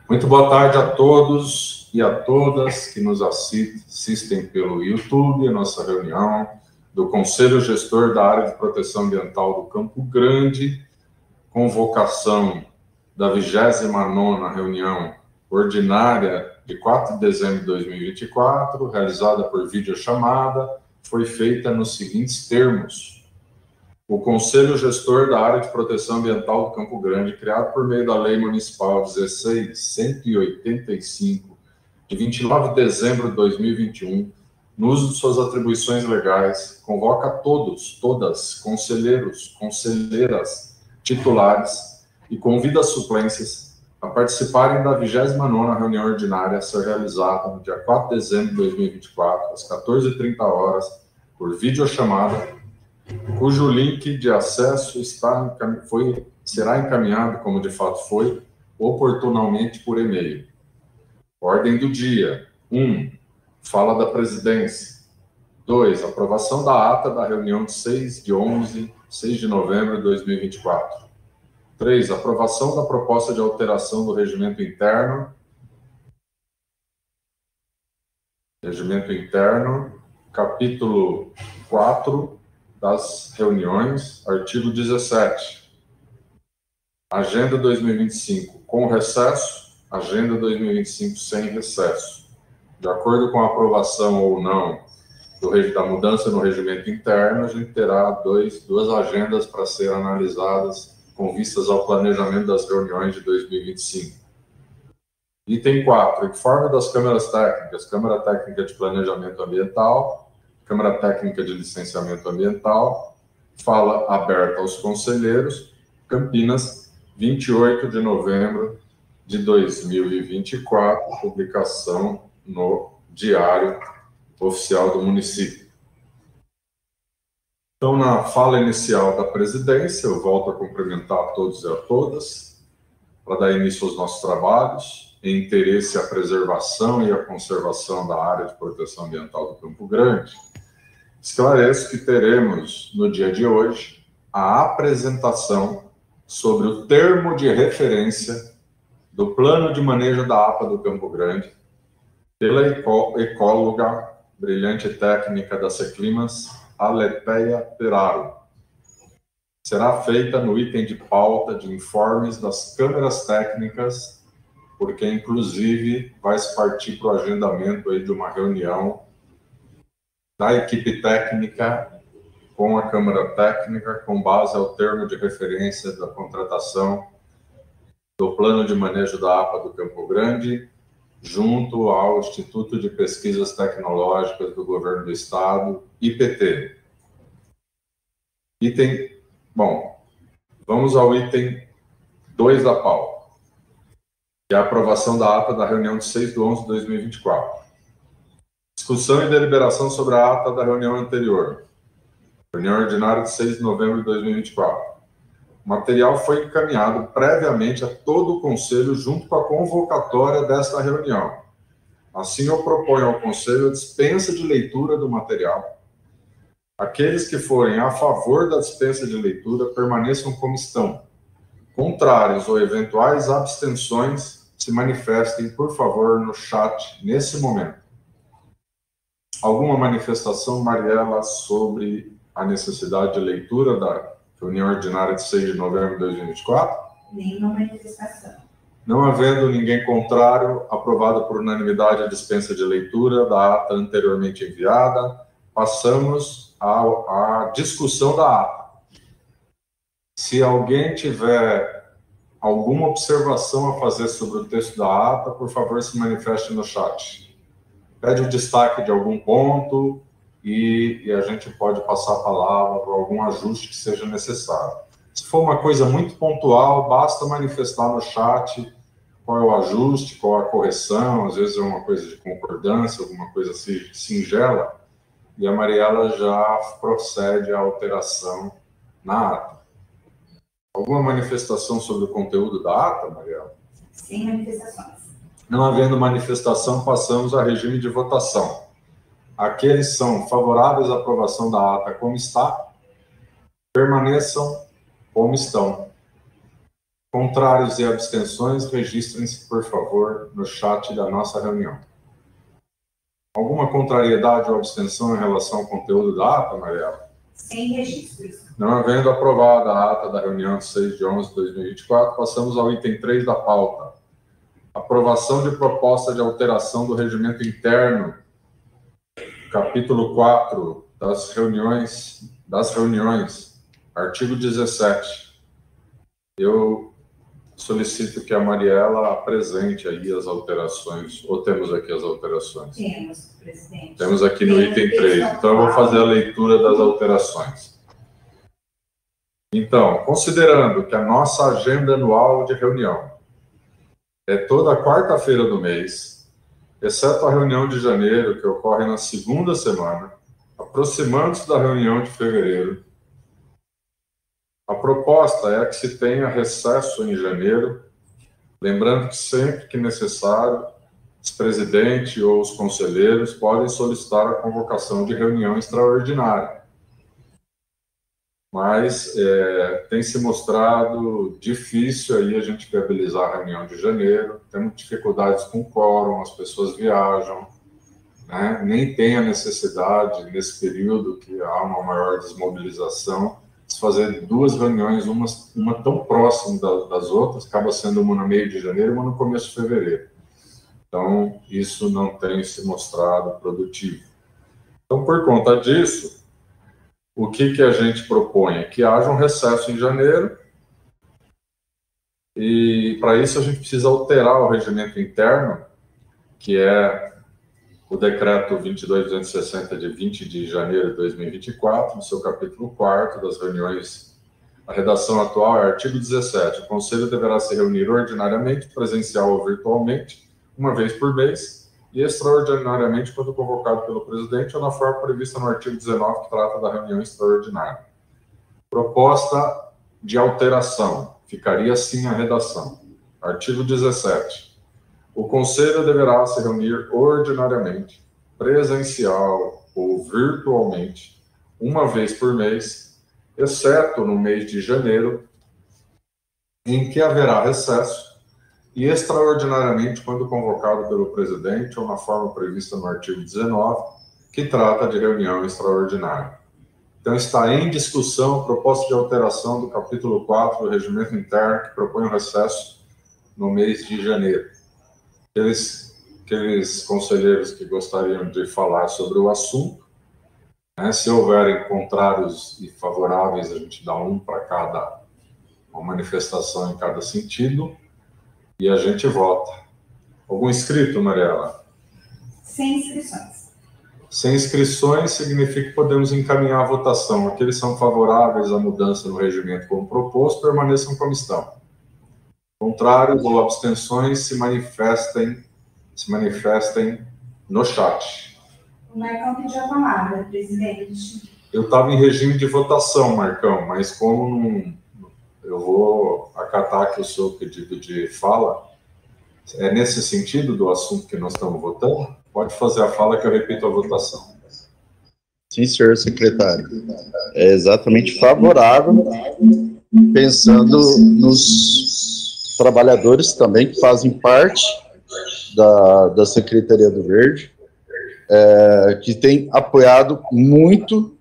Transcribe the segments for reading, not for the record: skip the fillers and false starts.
Muito boa tarde a todos e a todas que nos assistem pelo YouTube, a nossa reunião do Conselho Gestor da Área de Proteção Ambiental do Campo Grande, convocação da 29ª reunião ordinária de 4 de dezembro de 2024, realizada por videochamada, foi feita nos seguintes termos. O Conselho Gestor da Área de Proteção Ambiental do Campo Grande, criado por meio da Lei Municipal 16.185, de 29 de dezembro de 2021, no uso de suas atribuições legais, convoca todos, todas, conselheiros, conselheiras, titulares e convida as suplências a participarem da 29ª reunião ordinária a ser realizada no dia 4 de dezembro de 2024, às 14h30, por videochamada, cujo link de acesso será encaminhado, como de fato foi, oportunamente por e-mail. Ordem do dia. 1. Fala da presidência. 2. Aprovação da ata da reunião de 6 de novembro de 2024. 3. Aprovação da proposta de alteração do regimento interno. Regimento interno, capítulo 4 das reuniões, artigo 17. Agenda 2025 com recesso, agenda 2025 sem recesso. De acordo com a aprovação ou não da mudança no regimento interno, a gente terá duas agendas para ser analisadas com vistas ao planejamento das reuniões de 2025. Item 4. Informe das câmaras técnicas, Câmara Técnica de Planejamento Ambiental, Câmara Técnica de Licenciamento Ambiental, fala aberta aos conselheiros, Campinas, 28 de novembro de 2024, publicação no Diário Oficial do Município. Então, na fala inicial da presidência, eu volto a cumprimentar a todos e a todas, para dar início aos nossos trabalhos, em interesse à preservação e à conservação da área de proteção ambiental do Campo Grande. Esclareço que teremos, no dia de hoje, a apresentação sobre o termo de referência do Plano de Manejo da APA do Campo Grande, pela ecóloga, brilhante técnica da Seclimas, Aletheia Peraro. Será feita no item de pauta de informes das câmaras técnicas, porque, inclusive, vai se partir para o agendamento aí de uma reunião da equipe técnica com a Câmara Técnica, com base ao termo de referência da contratação do Plano de Manejo da APA do Campo Grande, junto ao Instituto de Pesquisas Tecnológicas do Governo do Estado, IPT. Vamos ao item 2 da pauta, que é a aprovação da ata da reunião de 6 de 11 de 2024. Discussão e deliberação sobre a ata da reunião anterior. Reunião ordinária de 6 de novembro de 2024. O material foi encaminhado previamente a todo o Conselho junto com a convocatória desta reunião. Assim, eu proponho ao Conselho a dispensa de leitura do material. Aqueles que forem a favor da dispensa de leitura permaneçam como estão. Contrários ou eventuais abstenções se manifestem, por favor, no chat nesse momento. Alguma manifestação, Mariela, sobre a necessidade de leitura da reunião ordinária de 6 de novembro de 2024? Nenhuma manifestação. Não havendo ninguém contrário, aprovada por unanimidade a dispensa de leitura da ata anteriormente enviada, passamos à discussão da ata. Se alguém tiver alguma observação a fazer sobre o texto da ata, por favor, se manifeste no chat. Pede o destaque de algum ponto e a gente pode passar a palavra para algum ajuste que seja necessário. Se for uma coisa muito pontual, basta manifestar no chat qual é o ajuste, qual a correção, às vezes é uma coisa de concordância, alguma coisa assim, singela, e a Mariela já procede à alteração na ata. Alguma manifestação sobre o conteúdo da ata, Mariela? Sem manifestações. Não havendo manifestação, passamos a regime de votação. Aqueles são favoráveis à aprovação da ata como está, permaneçam como estão. Contrários e abstenções, registrem-se, por favor, no chat da nossa reunião. Alguma contrariedade ou abstenção em relação ao conteúdo da ata, Mariela? Sem registros. Não havendo aprovada a ata da reunião de 6 de 11 de 2024, passamos ao item 3 da pauta. Aprovação de proposta de alteração do regimento interno, capítulo 4 das reuniões, artigo 17. Eu solicito que a Mariela apresente aí as alterações, ou temos aqui as alterações? Temos, presidente. Temos aqui no item 3, então eu vou fazer a leitura das alterações. Então, considerando que a nossa agenda anual de reunião é toda quarta-feira do mês, exceto a reunião de janeiro, que ocorre na segunda semana, aproximando-se da reunião de fevereiro, a proposta é que se tenha recesso em janeiro, lembrando que sempre que necessário, os presidentes ou os conselheiros podem solicitar a convocação de reunião extraordinária. Mas tem se mostrado difícil aí a gente viabilizar a reunião de janeiro, temos dificuldades com o quórum, as pessoas viajam, né? Nem tem a necessidade, nesse período que há uma maior desmobilização, fazer duas reuniões, uma tão próxima das outras, acaba sendo uma no meio de janeiro e uma no começo de fevereiro. Então, isso não tem se mostrado produtivo. Então, por conta disso, o que a gente propõe é que haja um recesso em janeiro, e para isso a gente precisa alterar o regimento interno, que é o decreto 22.260 de 20 de janeiro de 2024, no seu capítulo 4º das reuniões. A redação atual é artigo 17. O Conselho deverá se reunir ordinariamente, presencial ou virtualmente, uma vez por mês, e extraordinariamente quando convocado pelo presidente ou na forma prevista no artigo 19, que trata da reunião extraordinária. Proposta de alteração. Ficaria assim a redação. Artigo 17. O Conselho deverá se reunir ordinariamente, presencial ou virtualmente, uma vez por mês, exceto no mês de janeiro, em que haverá recesso, e extraordinariamente quando convocado pelo presidente ou na forma prevista no artigo 19, que trata de reunião extraordinária. Então, está em discussão a proposta de alteração do capítulo 4 do regimento interno, que propõe um recesso no mês de janeiro. Aqueles conselheiros que gostariam de falar sobre o assunto, né, se houverem contrários e favoráveis, a gente dá um para cada, uma manifestação em cada sentido, e a gente vota. Algum inscrito, Mariela? Sem inscrições. Sem inscrições significa que podemos encaminhar a votação. Aqueles que são favoráveis à mudança no regimento como proposto, permaneçam como estão. Contrários ou abstenções se manifestem no chat. O Marcão pediu a palavra, presidente. Eu estava em regime de votação, Marcão, mas como não, eu vou acatar aqui o seu pedido de fala, é nesse sentido do assunto que nós estamos votando? Pode fazer a fala que eu repito a votação. Sim, senhor secretário. É exatamente favorável, pensando nos trabalhadores também que fazem parte da Secretaria do Verde, que tem apoiado muito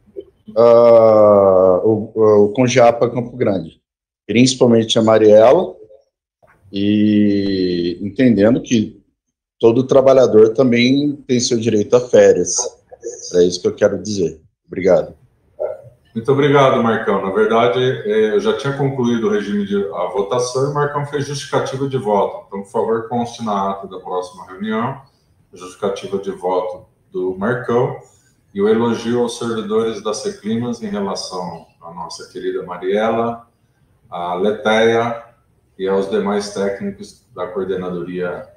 o Congeapa Campo Grande, principalmente a Mariela, e entendendo que todo trabalhador também tem seu direito a férias. É isso que eu quero dizer. Obrigado. Muito obrigado, Marcão. Na verdade, eu já tinha concluído o regime de a votação e o Marcão fez justificativa de voto. Então, por favor, conste na ata da próxima reunião a justificativa de voto do Marcão e o elogio aos servidores da Seclimas em relação à nossa querida Mariela, à Letéia e aos demais técnicos da coordenadoria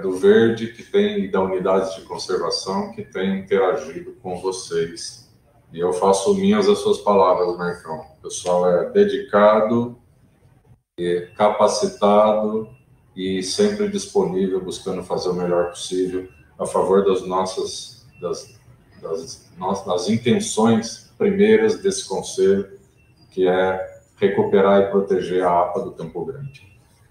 do Verde e da unidade de conservação que tem interagido com vocês. E eu faço minhas as suas palavras, Marcão. O pessoal é dedicado, capacitado e sempre disponível, buscando fazer o melhor possível a favor das das intenções primeiras desse conselho, que é recuperar e proteger a APA do Campo Grande.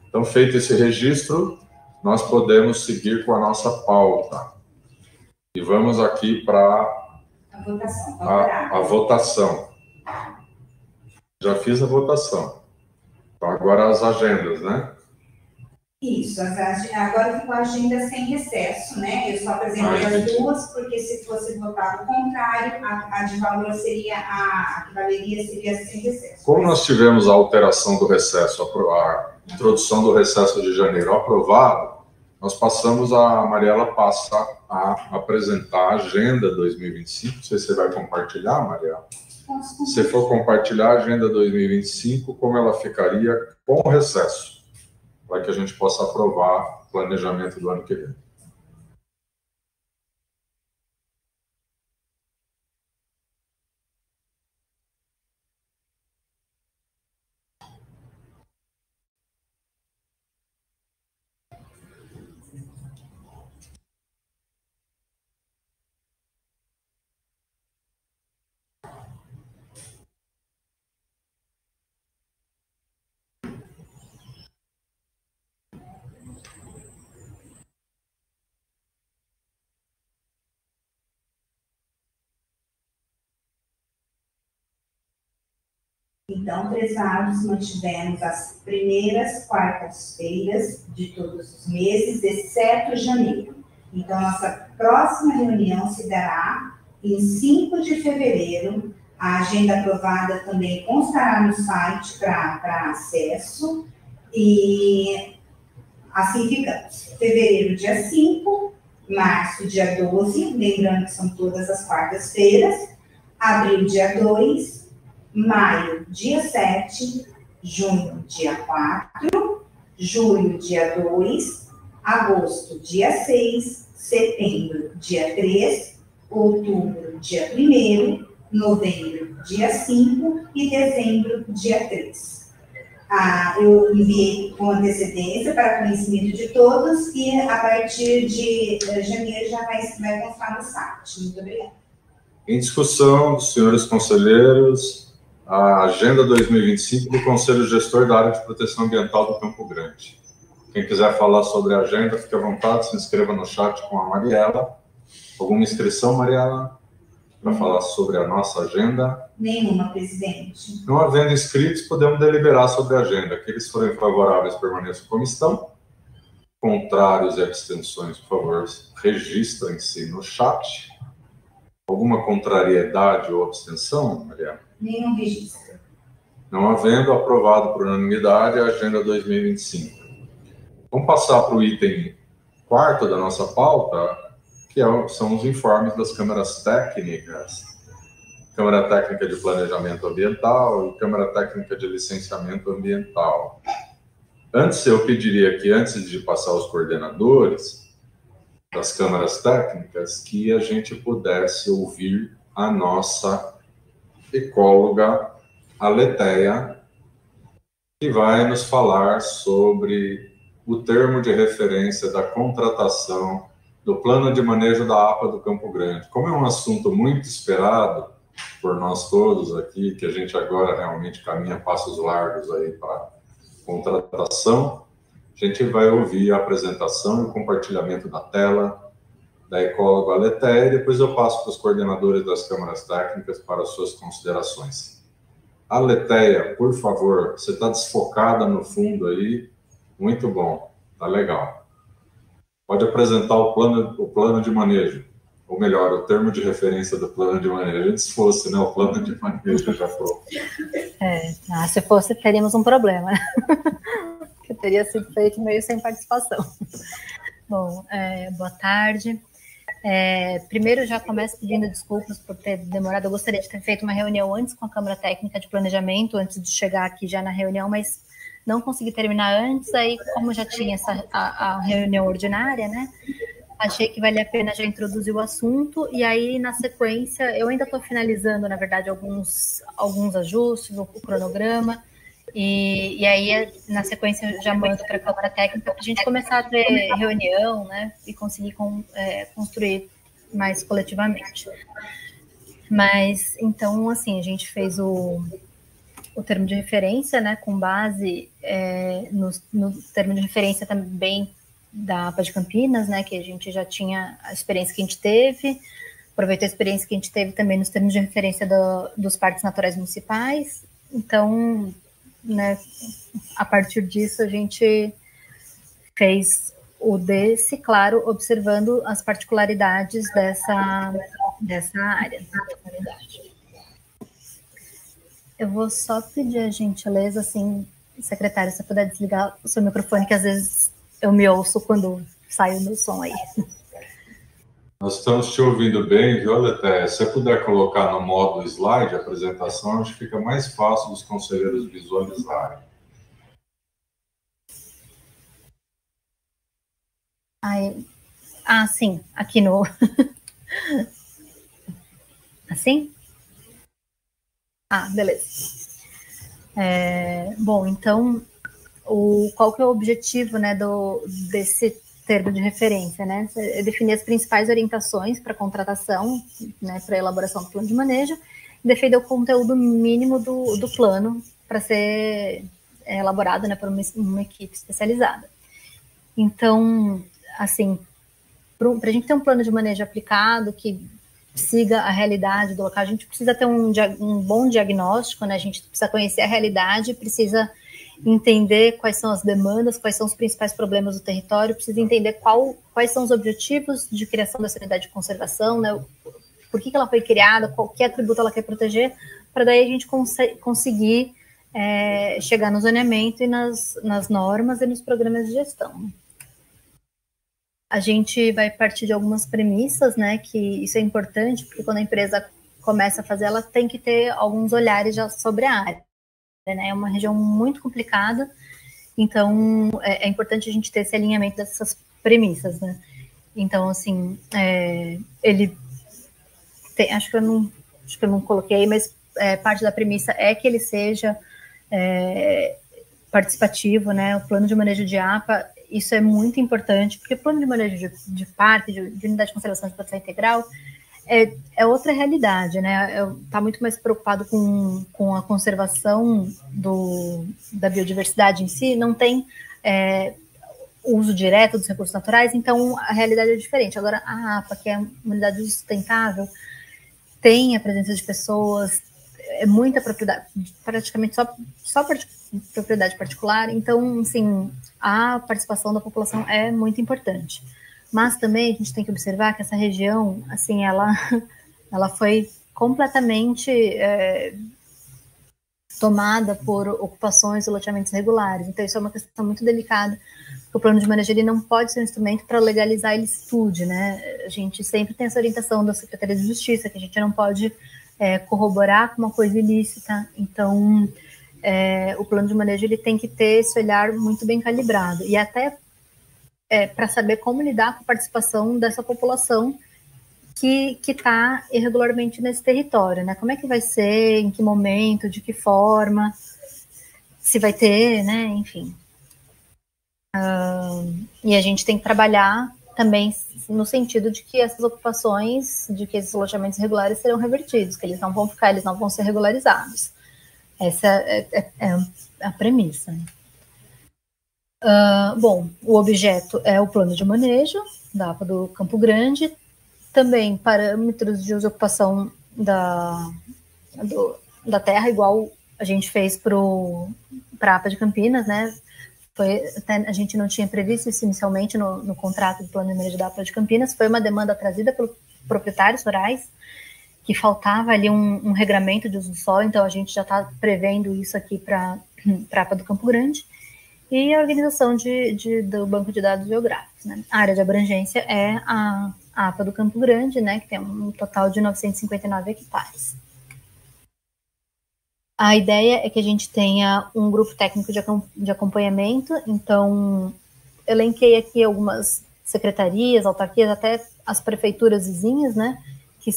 Então, feito esse registro, nós podemos seguir com a nossa pauta. E vamos aqui para a votação. Já fiz a votação. Então, agora as agendas, né? Isso, agora ficou a agenda sem recesso, né? Eu só apresentei as duas, porque se fosse votado o contrário, a de valor seria, a que valeria seria sem recesso. Como nós tivemos a alteração do recesso, a introdução do recesso de janeiro aprovado, nós passamos, a Mariela passa a apresentar a agenda 2025. Não sei se você vai compartilhar, Mariela. Se for compartilhar a agenda 2025, como ela ficaria com o recesso, para que a gente possa aprovar o planejamento do ano que vem. Então, prezados, mantivemos as primeiras quartas-feiras de todos os meses, exceto janeiro. Então, nossa próxima reunião se dará em 5 de fevereiro. A agenda aprovada também constará no site para acesso. E assim ficamos. Fevereiro, dia 5, março, dia 12, lembrando que são todas as quartas-feiras. Abril, dia 2. Maio, dia 7, junho, dia 4, julho, dia 2, agosto, dia 6, setembro, dia 3, outubro, dia 1º, novembro, dia 5 e dezembro, dia 3. Eu enviei com antecedência para conhecimento de todos e a partir de janeiro já vai constar no site. Muito obrigada. Em discussão, senhores conselheiros, a Agenda 2025 do Conselho Gestor da Área de Proteção Ambiental do Campo Grande. Quem quiser falar sobre a agenda, fique à vontade, se inscreva no chat com a Mariela. Alguma inscrição, Mariela, para falar sobre a nossa agenda? Nenhuma, presidente. Não havendo inscritos, podemos deliberar sobre a agenda. Aqueles que forem favoráveis, permaneçam como estão. Contrários e abstenções, por favor, registrem-se no chat. Alguma contrariedade ou abstenção, Mariela? Nenhum registro. Não havendo, aprovado por unanimidade a Agenda 2025. Vamos passar para o item 4º da nossa pauta, que são os informes das câmaras técnicas. Câmara Técnica de Planejamento Ambiental e Câmara Técnica de Licenciamento Ambiental. Antes, eu pediria que, antes de passar aos coordenadores das câmaras técnicas, que a gente pudesse ouvir a nossa ecóloga, a Letéia, que vai nos falar sobre o termo de referência da contratação do Plano de Manejo da APA do Campo Grande. Como é um assunto muito esperado por nós todos aqui, que a gente agora realmente caminha passos largos aí para contratação, a gente vai ouvir a apresentação e o compartilhamento da tela da ecóloga Letéia, e depois eu passo para os coordenadores das câmaras técnicas para as suas considerações. A Letéia, por favor, você está desfocada no fundo aí, muito bom, tá legal. Pode apresentar o plano de manejo, ou melhor, o termo de referência do plano de manejo. Antes fosse, né, o plano de manejo já pronto. Se fosse, teríamos um problema, que teria sido feito meio sem participação. Bom, boa tarde. Primeiro, já começo pedindo desculpas por ter demorado. Eu gostaria de ter feito uma reunião antes com a Câmara Técnica de Planejamento, antes de chegar aqui já na reunião, mas não consegui terminar antes. Aí, como já tinha a reunião ordinária, né, achei que valia a pena já introduzir o assunto. E aí, na sequência, eu ainda estou finalizando, na verdade, alguns ajustes, o cronograma. E aí, na sequência, eu já mando para a Câmara Técnica para a gente começar a ter reunião, né, e conseguir construir mais coletivamente. Mas, então, assim, a gente fez o o termo de referência, né, com base no termo de referência também da APA de Campinas, né, que a gente já tinha a experiência que a gente teve, aproveitou a experiência que a gente teve também nos termos de referência dos parques naturais municipais. Então, né, a partir disso, a gente fez o desse, claro, observando as particularidades dessa área. Eu vou só pedir a gentileza, assim, secretário, se você puder desligar o seu microfone, que às vezes eu me ouço quando sai o meu som aí. Nós estamos te ouvindo bem, viu, Letéia? Se você puder colocar no modo slide a apresentação, acho que fica mais fácil dos conselheiros visualizarem. Sim, aqui no... Assim? Beleza. Bom, então, qual que é o objetivo, né, desse termo de referência, né? É definir as principais orientações para contratação, né, para elaboração do plano de manejo, e definir o conteúdo mínimo do plano para ser elaborado, né, por uma equipe especializada. Então, assim, para a gente ter um plano de manejo aplicado que siga a realidade do local, a gente precisa ter um bom diagnóstico, né? A gente precisa conhecer a realidade, precisa entender quais são as demandas, quais são os principais problemas do território, precisa entender quais são os objetivos de criação dessa unidade de conservação, né? Por que ela foi criada, qual que atributo ela quer proteger, para daí a gente conseguir chegar no zoneamento e nas normas e nos programas de gestão. A gente vai partir de algumas premissas, né, que isso é importante, porque quando a empresa começa a fazer, ela tem que ter alguns olhares já sobre a área, né, é uma região muito complicada, então é importante a gente ter esse alinhamento dessas premissas, né. Então, assim, ele tem, acho que eu não coloquei, mas parte da premissa é que ele seja participativo, né, o plano de manejo de APA, isso é muito importante, porque o plano de manejo de parque, de unidade de conservação de proteção integral, é outra realidade, né? Está muito mais preocupado com a conservação da biodiversidade em si, não tem uso direto dos recursos naturais, então a realidade é diferente. Agora, a APA, que é uma unidade sustentável, tem a presença de pessoas, muita propriedade, praticamente só propriedade particular, então, assim, a participação da população é muito importante. Mas também a gente tem que observar que essa região, assim, ela foi completamente tomada por ocupações e loteamentos irregulares. Então, isso é uma questão muito delicada, porque o plano de manejo ele não pode ser um instrumento para legalizar a ilicitude, né? A gente sempre tem essa orientação da Secretaria de Justiça, que a gente não pode corroborar com uma coisa ilícita. Então, o plano de manejo ele tem que ter esse olhar muito bem calibrado, e até para saber como lidar com a participação dessa população que está irregularmente nesse território, né? Como é que vai ser, em que momento, de que forma, se vai ter, né? Enfim. E a gente tem que trabalhar também no sentido de que essas ocupações, de que esses alojamentos irregulares serão revertidos, que eles não vão ficar, eles não vão ser regularizados. Essa é a premissa. Bom, o objeto é o plano de manejo da APA do Campo Grande, também parâmetros de uso e ocupação da terra, igual a gente fez para a APA de Campinas, né? A gente não tinha previsto isso inicialmente no contrato do plano de manejo da APA de Campinas, foi uma demanda trazida pelos proprietários rurais, que faltava ali um regramento de uso do solo, então a gente já está prevendo isso aqui para a APA do Campo Grande, e a organização do banco de dados geográficos, né? A área de abrangência é a APA do Campo Grande, né, que tem um total de 959 hectares. A ideia é que a gente tenha um grupo técnico de acompanhamento, então elenquei aqui algumas secretarias, autarquias, até as prefeituras vizinhas, né, que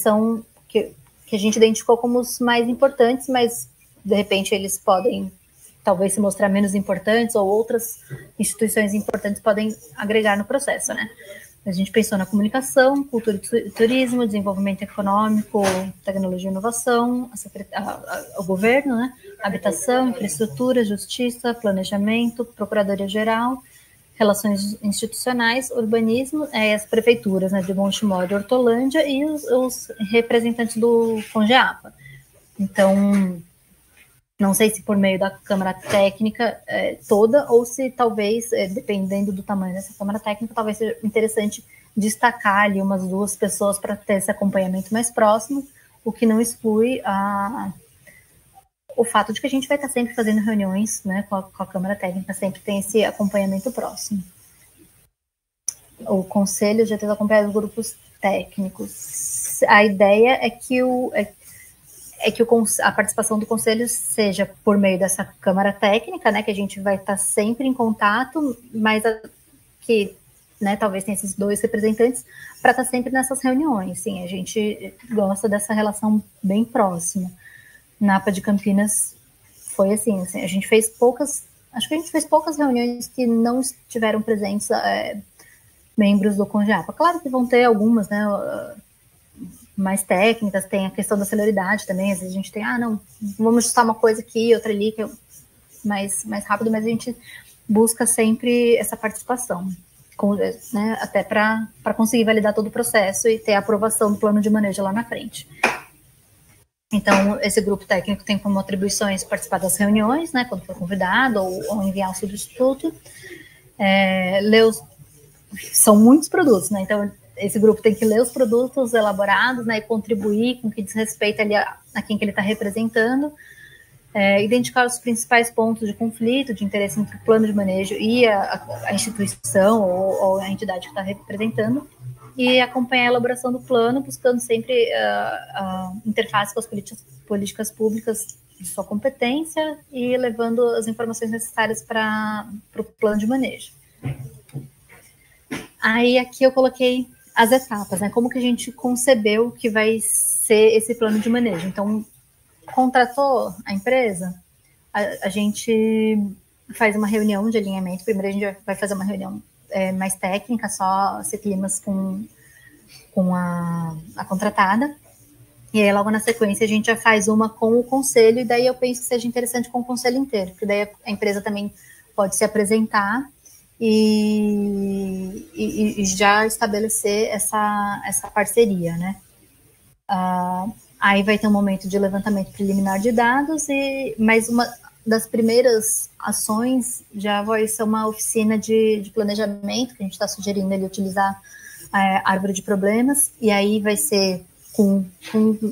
a gente identificou como os mais importantes, mas de repente eles podem talvez se mostrar menos importantes, ou outras instituições importantes podem agregar no processo, né. A gente pensou na comunicação, cultura e turismo, desenvolvimento econômico, tecnologia e inovação, o governo, né? Habitação, infraestrutura, justiça, planejamento, procuradoria-geral, relações institucionais, urbanismo, as prefeituras, né, de Montemor e Hortolândia e os representantes do Congeapa. Então, não sei se por meio da Câmara Técnica toda, ou se talvez, dependendo do tamanho dessa Câmara Técnica, talvez seja interessante destacar ali umas 2 pessoas para ter esse acompanhamento mais próximo, o que não exclui o fato de que a gente vai estar sempre fazendo reuniões, né, com a Câmara Técnica, sempre tem esse acompanhamento próximo. O Conselho já tem acompanhado os grupos técnicos. A ideia é que a participação do Conselho seja por meio dessa Câmara Técnica, né, que a gente vai estar sempre em contato, mas que, né, talvez tenha esses 2 representantes para estar sempre nessas reuniões. Sim, a gente gosta dessa relação bem próxima. Na APA de Campinas foi assim, a gente fez poucas reuniões que não estiveram presentes membros do Congeapa. Claro que vão ter algumas, né, mais técnicas, tem a questão da celeridade também, às vezes a gente tem, não, vamos ajustar uma coisa aqui, outra ali, que é mais rápido, mas a gente busca sempre essa participação, né, até para conseguir validar todo o processo e ter a aprovação do plano de manejo lá na frente. Então, esse grupo técnico tem como atribuições participar das reuniões, né, quando for convidado, ou enviar o substituto, são muitos produtos, né, então esse grupo tem que ler os produtos elaborados, né, e contribuir com o que diz respeito ali a quem que ele está representando, identificar os principais pontos de conflito, de interesse entre o plano de manejo e a instituição ou a entidade que está representando, e acompanhar a elaboração do plano, buscando sempre a interface com as políticas públicas de sua competência e levando as informações necessárias para o plano de manejo. Aí aqui eu coloquei as etapas, né? Como que a gente concebeu que vai ser esse plano de manejo. Então, contratou a empresa, a gente faz uma reunião de alinhamento. Primeiro a gente vai fazer uma reunião mais técnica, só se climas com a contratada. E aí, logo na sequência, a gente já faz uma com o conselho, e daí eu penso que seja interessante com o conselho inteiro, porque daí a empresa também pode se apresentar e já estabelecer essa parceria, né? Aí vai ter um momento de levantamento preliminar de dados, mas uma das primeiras ações já vai ser uma oficina de planejamento, que a gente está sugerindo ele utilizar a árvore de problemas, e aí vai ser com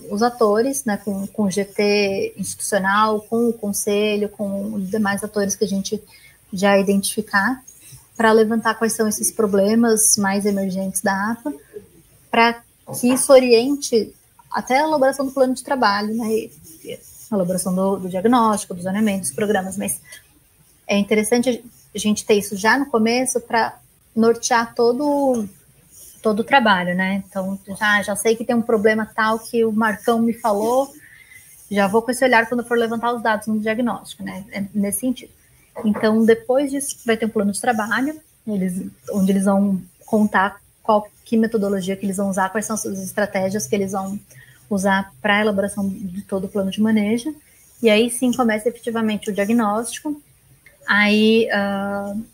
os atores, né, com o GT institucional, com o conselho, com os demais atores que a gente já identificar, para levantar quais são esses problemas mais emergentes da APA, para que isso oriente até a elaboração do plano de trabalho, né, a elaboração do diagnóstico, do zoneamento, dos programas, mas é interessante a gente ter isso já no começo para nortear todo o trabalho, né? Então, já sei que tem um problema tal que o Marcão me falou, já vou com esse olhar quando for levantar os dados no diagnóstico, né? É nesse sentido. Então, depois disso, vai ter um plano de trabalho, onde eles vão contar que metodologia que eles vão usar, quais são as estratégias que eles vão usar para a elaboração de todo o plano de manejo, e aí sim começa efetivamente o diagnóstico. Aí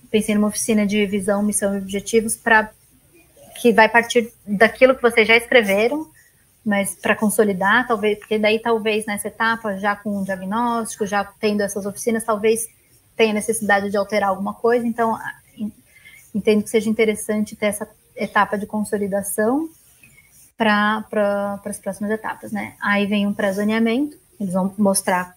pensei numa oficina de visão, missão e objetivos que vai partir daquilo que vocês já escreveram, mas para consolidar, talvez, porque daí talvez nessa etapa, já com o diagnóstico, já tendo essas oficinas, talvez tenha necessidade de alterar alguma coisa, então entendo que seja interessante ter essa etapa de consolidação para as próximas etapas, né? Aí vem um pré-zoneamento, eles vão mostrar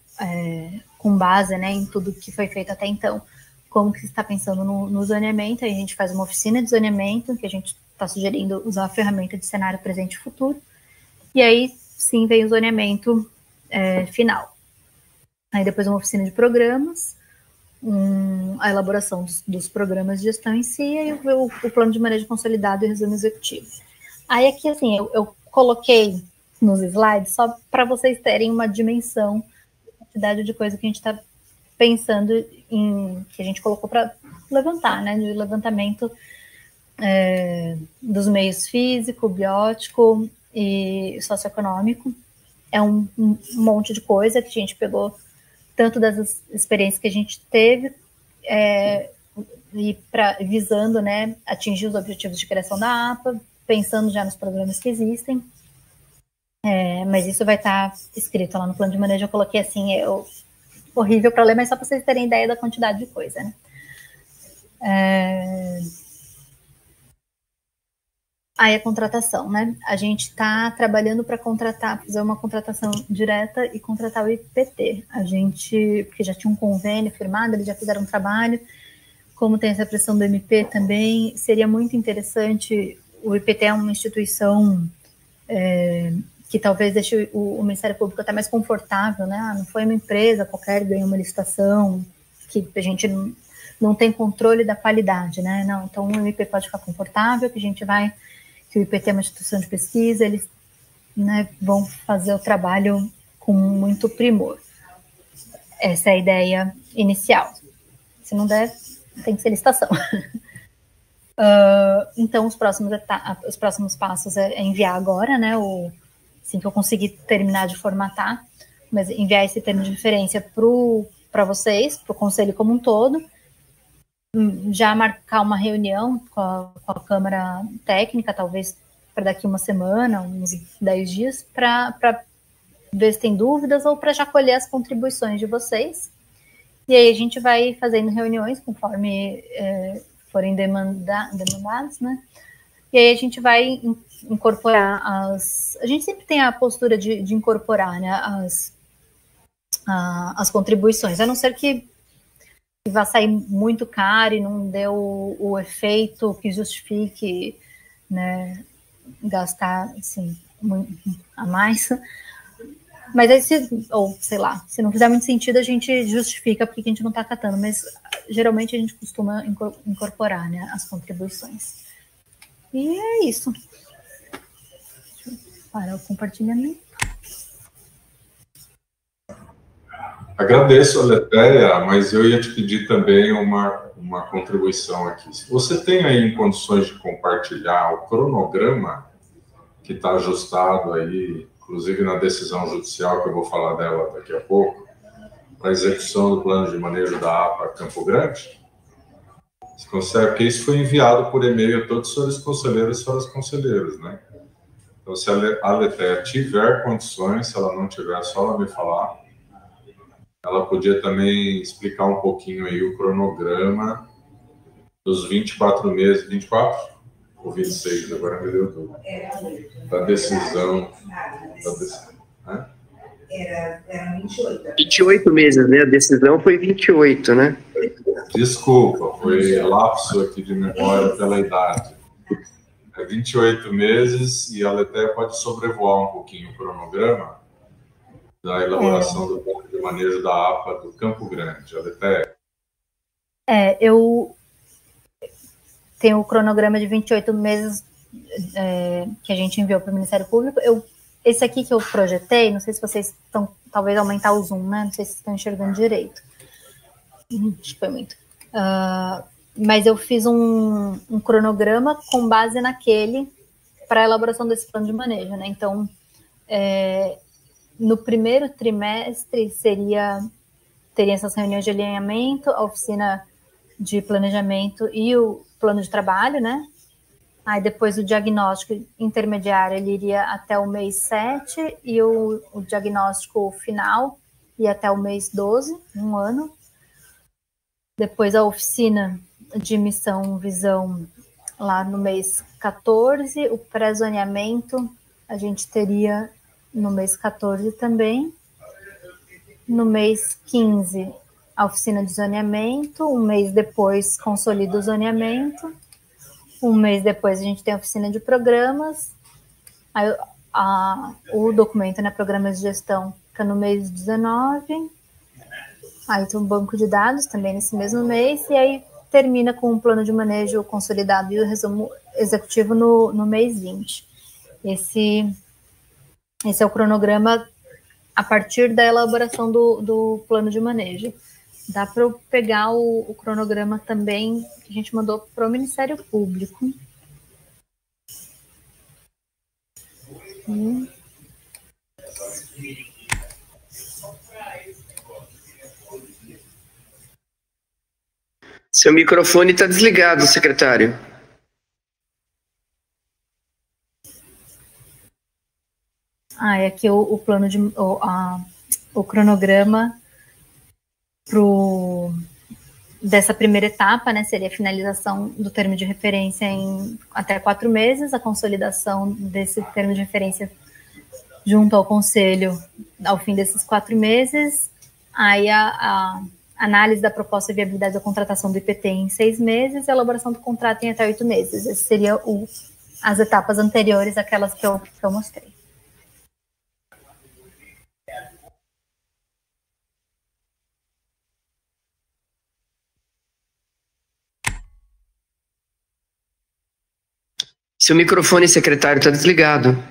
com base, né, em tudo que foi feito até então, como que se está pensando no zoneamento. Aí a gente faz uma oficina de zoneamento, que a gente está sugerindo usar a ferramenta de cenário presente e futuro, e aí sim vem o zoneamento final. Aí depois uma oficina de programas, a elaboração dos programas de gestão em si, e o plano de manejo consolidado e resumo executivo. Aí aqui, assim, eu coloquei nos slides só para vocês terem uma dimensão da quantidade de coisa que a gente está pensando que a gente colocou para levantar, né, de levantamento dos meios físico, biótico e socioeconômico. É um monte de coisa que a gente pegou, tanto das experiências que a gente teve, visando, né, atingir os objetivos de criação da APA, pensando já nos programas que existem. Mas isso vai estar escrito lá no plano de manejo. Eu coloquei assim, horrível para ler, mas só para vocês terem ideia da quantidade de coisa, né? Aí a contratação, né? A gente está trabalhando para fazer uma contratação direta e contratar o IPT. Porque já tinha um convênio firmado, eles já fizeram um trabalho. Como tem essa pressão do MP também, seria muito interessante. O IPT é uma instituição que talvez deixe o Ministério Público até mais confortável, né? Não foi uma empresa qualquer, ganhou uma licitação, que a gente não tem controle da qualidade, né? Não, então o MP pode ficar confortável, que o IPT é uma instituição de pesquisa, eles, né, vão fazer o trabalho com muito primor. Essa é a ideia inicial. Se não der, tem que ser licitação. Então, os próximos passos é enviar agora, né, assim que eu conseguir terminar de formatar, mas enviar esse termo de referência para vocês, para o Conselho como um todo, já marcar uma reunião com a Câmara Técnica, talvez para daqui uma semana, uns 10 dias, para ver se tem dúvidas ou para já colher as contribuições de vocês. E aí a gente vai fazendo reuniões conforme forem demandados, né? E aí a gente vai incorporar a gente sempre tem a postura de incorporar, né, as contribuições, a não ser que vai sair muito caro e não deu o efeito que justifique, né, gastar assim, a mais. Mas aí, sei lá, se não fizer muito sentido, a gente justifica porque a gente não está catando, mas geralmente a gente costuma incorporar, né, as contribuições. E é isso. Deixa eu parar o compartilhamento. Agradeço, Aletheia, mas eu ia te pedir também uma contribuição aqui. Se você tem aí em condições de compartilhar o cronograma que está ajustado aí, inclusive na decisão judicial, que eu vou falar dela daqui a pouco, para a execução do plano de manejo da APA Campo Grande, você consegue, porque isso foi enviado por e-mail a todos os senhores conselheiros e senhoras conselheiras, né? Então, se a Aletheia tiver condições, se ela não tiver, é só ela me falar. Ela podia também explicar um pouquinho aí o cronograma dos 24 meses, 24 ou 26, agora me deu tudo, da decisão. Era 28. 28 meses, né? A decisão foi 28, né? Desculpa, foi lapso aqui de memória pela idade. É 28 meses e a Aletheia pode sobrevoar um pouquinho o cronograma da elaboração do plano de manejo da APA do Campo Grande. Aletheia. Eu tenho o cronograma de 28 meses que a gente enviou para o Ministério Público. Esse aqui que eu projetei, não sei se vocês estão, talvez aumentar o zoom, né? Não sei se estão enxergando direito. Acho que foi muito. Mas eu fiz um cronograma com base naquele para a elaboração desse plano de manejo, né? Então, no primeiro trimestre teria essas reuniões de alinhamento, a oficina de planejamento e o plano de trabalho, né? Aí depois o diagnóstico intermediário, ele iria até o mês 7 e o diagnóstico final ia até o mês 12, um ano. Depois a oficina de missão, visão lá no mês 14, o pré-zoneamento a gente teria no mês 14 também. No mês 15, a oficina de zoneamento. Um mês depois, consolida o zoneamento. Um mês depois, a gente tem a oficina de programas. Aí, o documento, né, programas de gestão, fica no mês 19. Aí tem um banco de dados também nesse mesmo mês. E aí termina com o plano de manejo consolidado e o resumo executivo no mês 20. Esse é o cronograma a partir da elaboração do plano de manejo. Dá para eu pegar o cronograma também que a gente mandou para o Ministério Público. Seu microfone está desligado, secretário. É aqui o plano de o cronograma dessa primeira etapa, né, seria a finalização do termo de referência em até 4 meses, a consolidação desse termo de referência junto ao Conselho ao fim desses 4 meses, aí a análise da proposta de viabilidade da contratação do IPT em 6 meses e a elaboração do contrato em até 8 meses. Essas seriam as etapas anteriores àquelas que eu mostrei. Seu microfone, secretário, está desligado.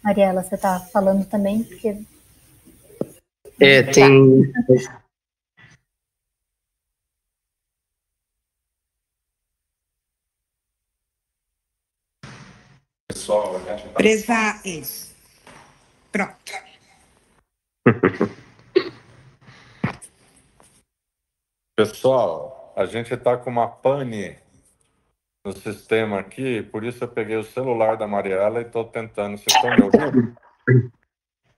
Mariela, você está falando também? Porque... tem... Pessoal, Prezar isso. Pronto. Pessoal, a gente está com uma pane no sistema aqui, por isso eu peguei o celular da Mariela e estou tentando. Vocês estão me ouvindo?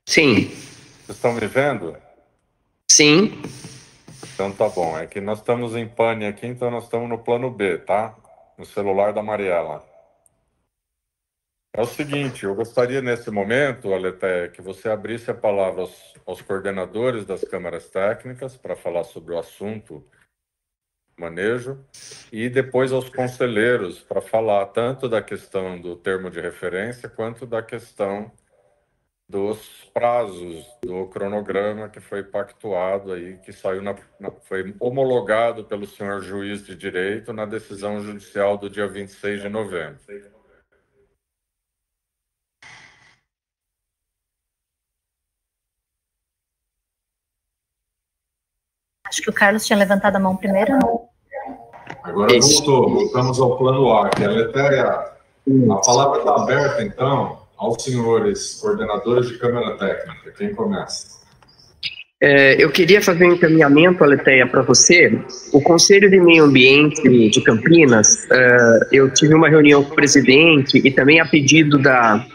Sim. Vocês estão me vendo? Sim. Então tá bom. É que nós estamos em pane aqui, então nós estamos no plano B, tá? No celular da Mariela. É o seguinte, eu gostaria nesse momento, Aletheia, que você abrisse a palavra aos coordenadores das câmaras técnicas para falar sobre o assunto manejo e depois aos conselheiros para falar tanto da questão do termo de referência quanto da questão dos prazos do cronograma que foi pactuado aí, que saiu foi homologado pelo senhor juiz de direito na decisão judicial do dia 26 de novembro. Acho que o Carlos tinha levantado a mão primeiro, não? Agora voltamos ao plano A, que é a Aletheia. A palavra está aberta, então, aos senhores coordenadores de Câmara Técnica. Quem começa? Eu queria fazer um encaminhamento, Aletheia, para você. O Conselho de Meio Ambiente de Campinas, eu tive uma reunião com o presidente e também a pedido Tá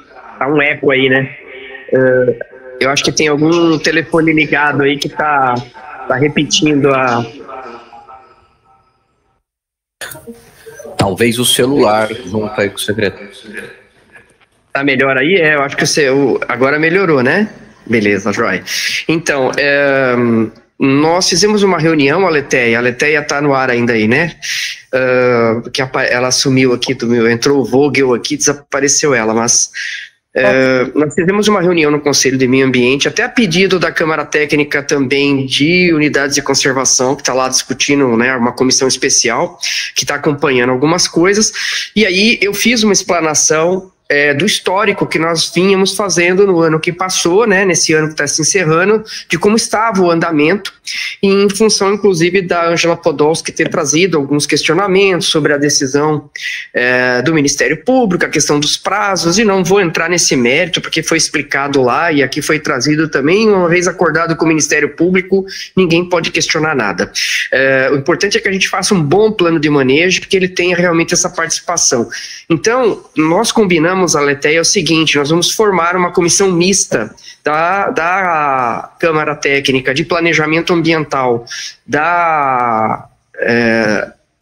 um eco aí, né? Eu acho que tem algum telefone ligado aí que está repetindo a... Talvez o celular junto aí com o secretário. Tá melhor aí? Eu acho que agora melhorou, né? Beleza, joia. Então, nós fizemos uma reunião, a Aletheia tá no ar ainda aí, né? Que ela sumiu aqui, entrou o Vogel aqui, desapareceu ela, mas... nós fizemos uma reunião no Conselho de Meio Ambiente, até a pedido da Câmara Técnica também de Unidades de Conservação, que está lá discutindo, né, uma comissão especial, que está acompanhando algumas coisas, e aí eu fiz uma explanação do histórico que nós vínhamos fazendo no ano que passou, né, nesse ano que está se encerrando, de como estava o andamento, em função, inclusive, da Ângela Podolski ter trazido alguns questionamentos sobre a decisão do Ministério Público, a questão dos prazos, e não vou entrar nesse mérito, porque foi explicado lá, e aqui foi trazido também, uma vez acordado com o Ministério Público, ninguém pode questionar nada. O importante é que a gente faça um bom plano de manejo, que ele tenha realmente essa participação. Então, nós combinamos, Aletheia, é o seguinte: nós vamos formar uma comissão mista da Câmara Técnica de Planejamento Ambiental da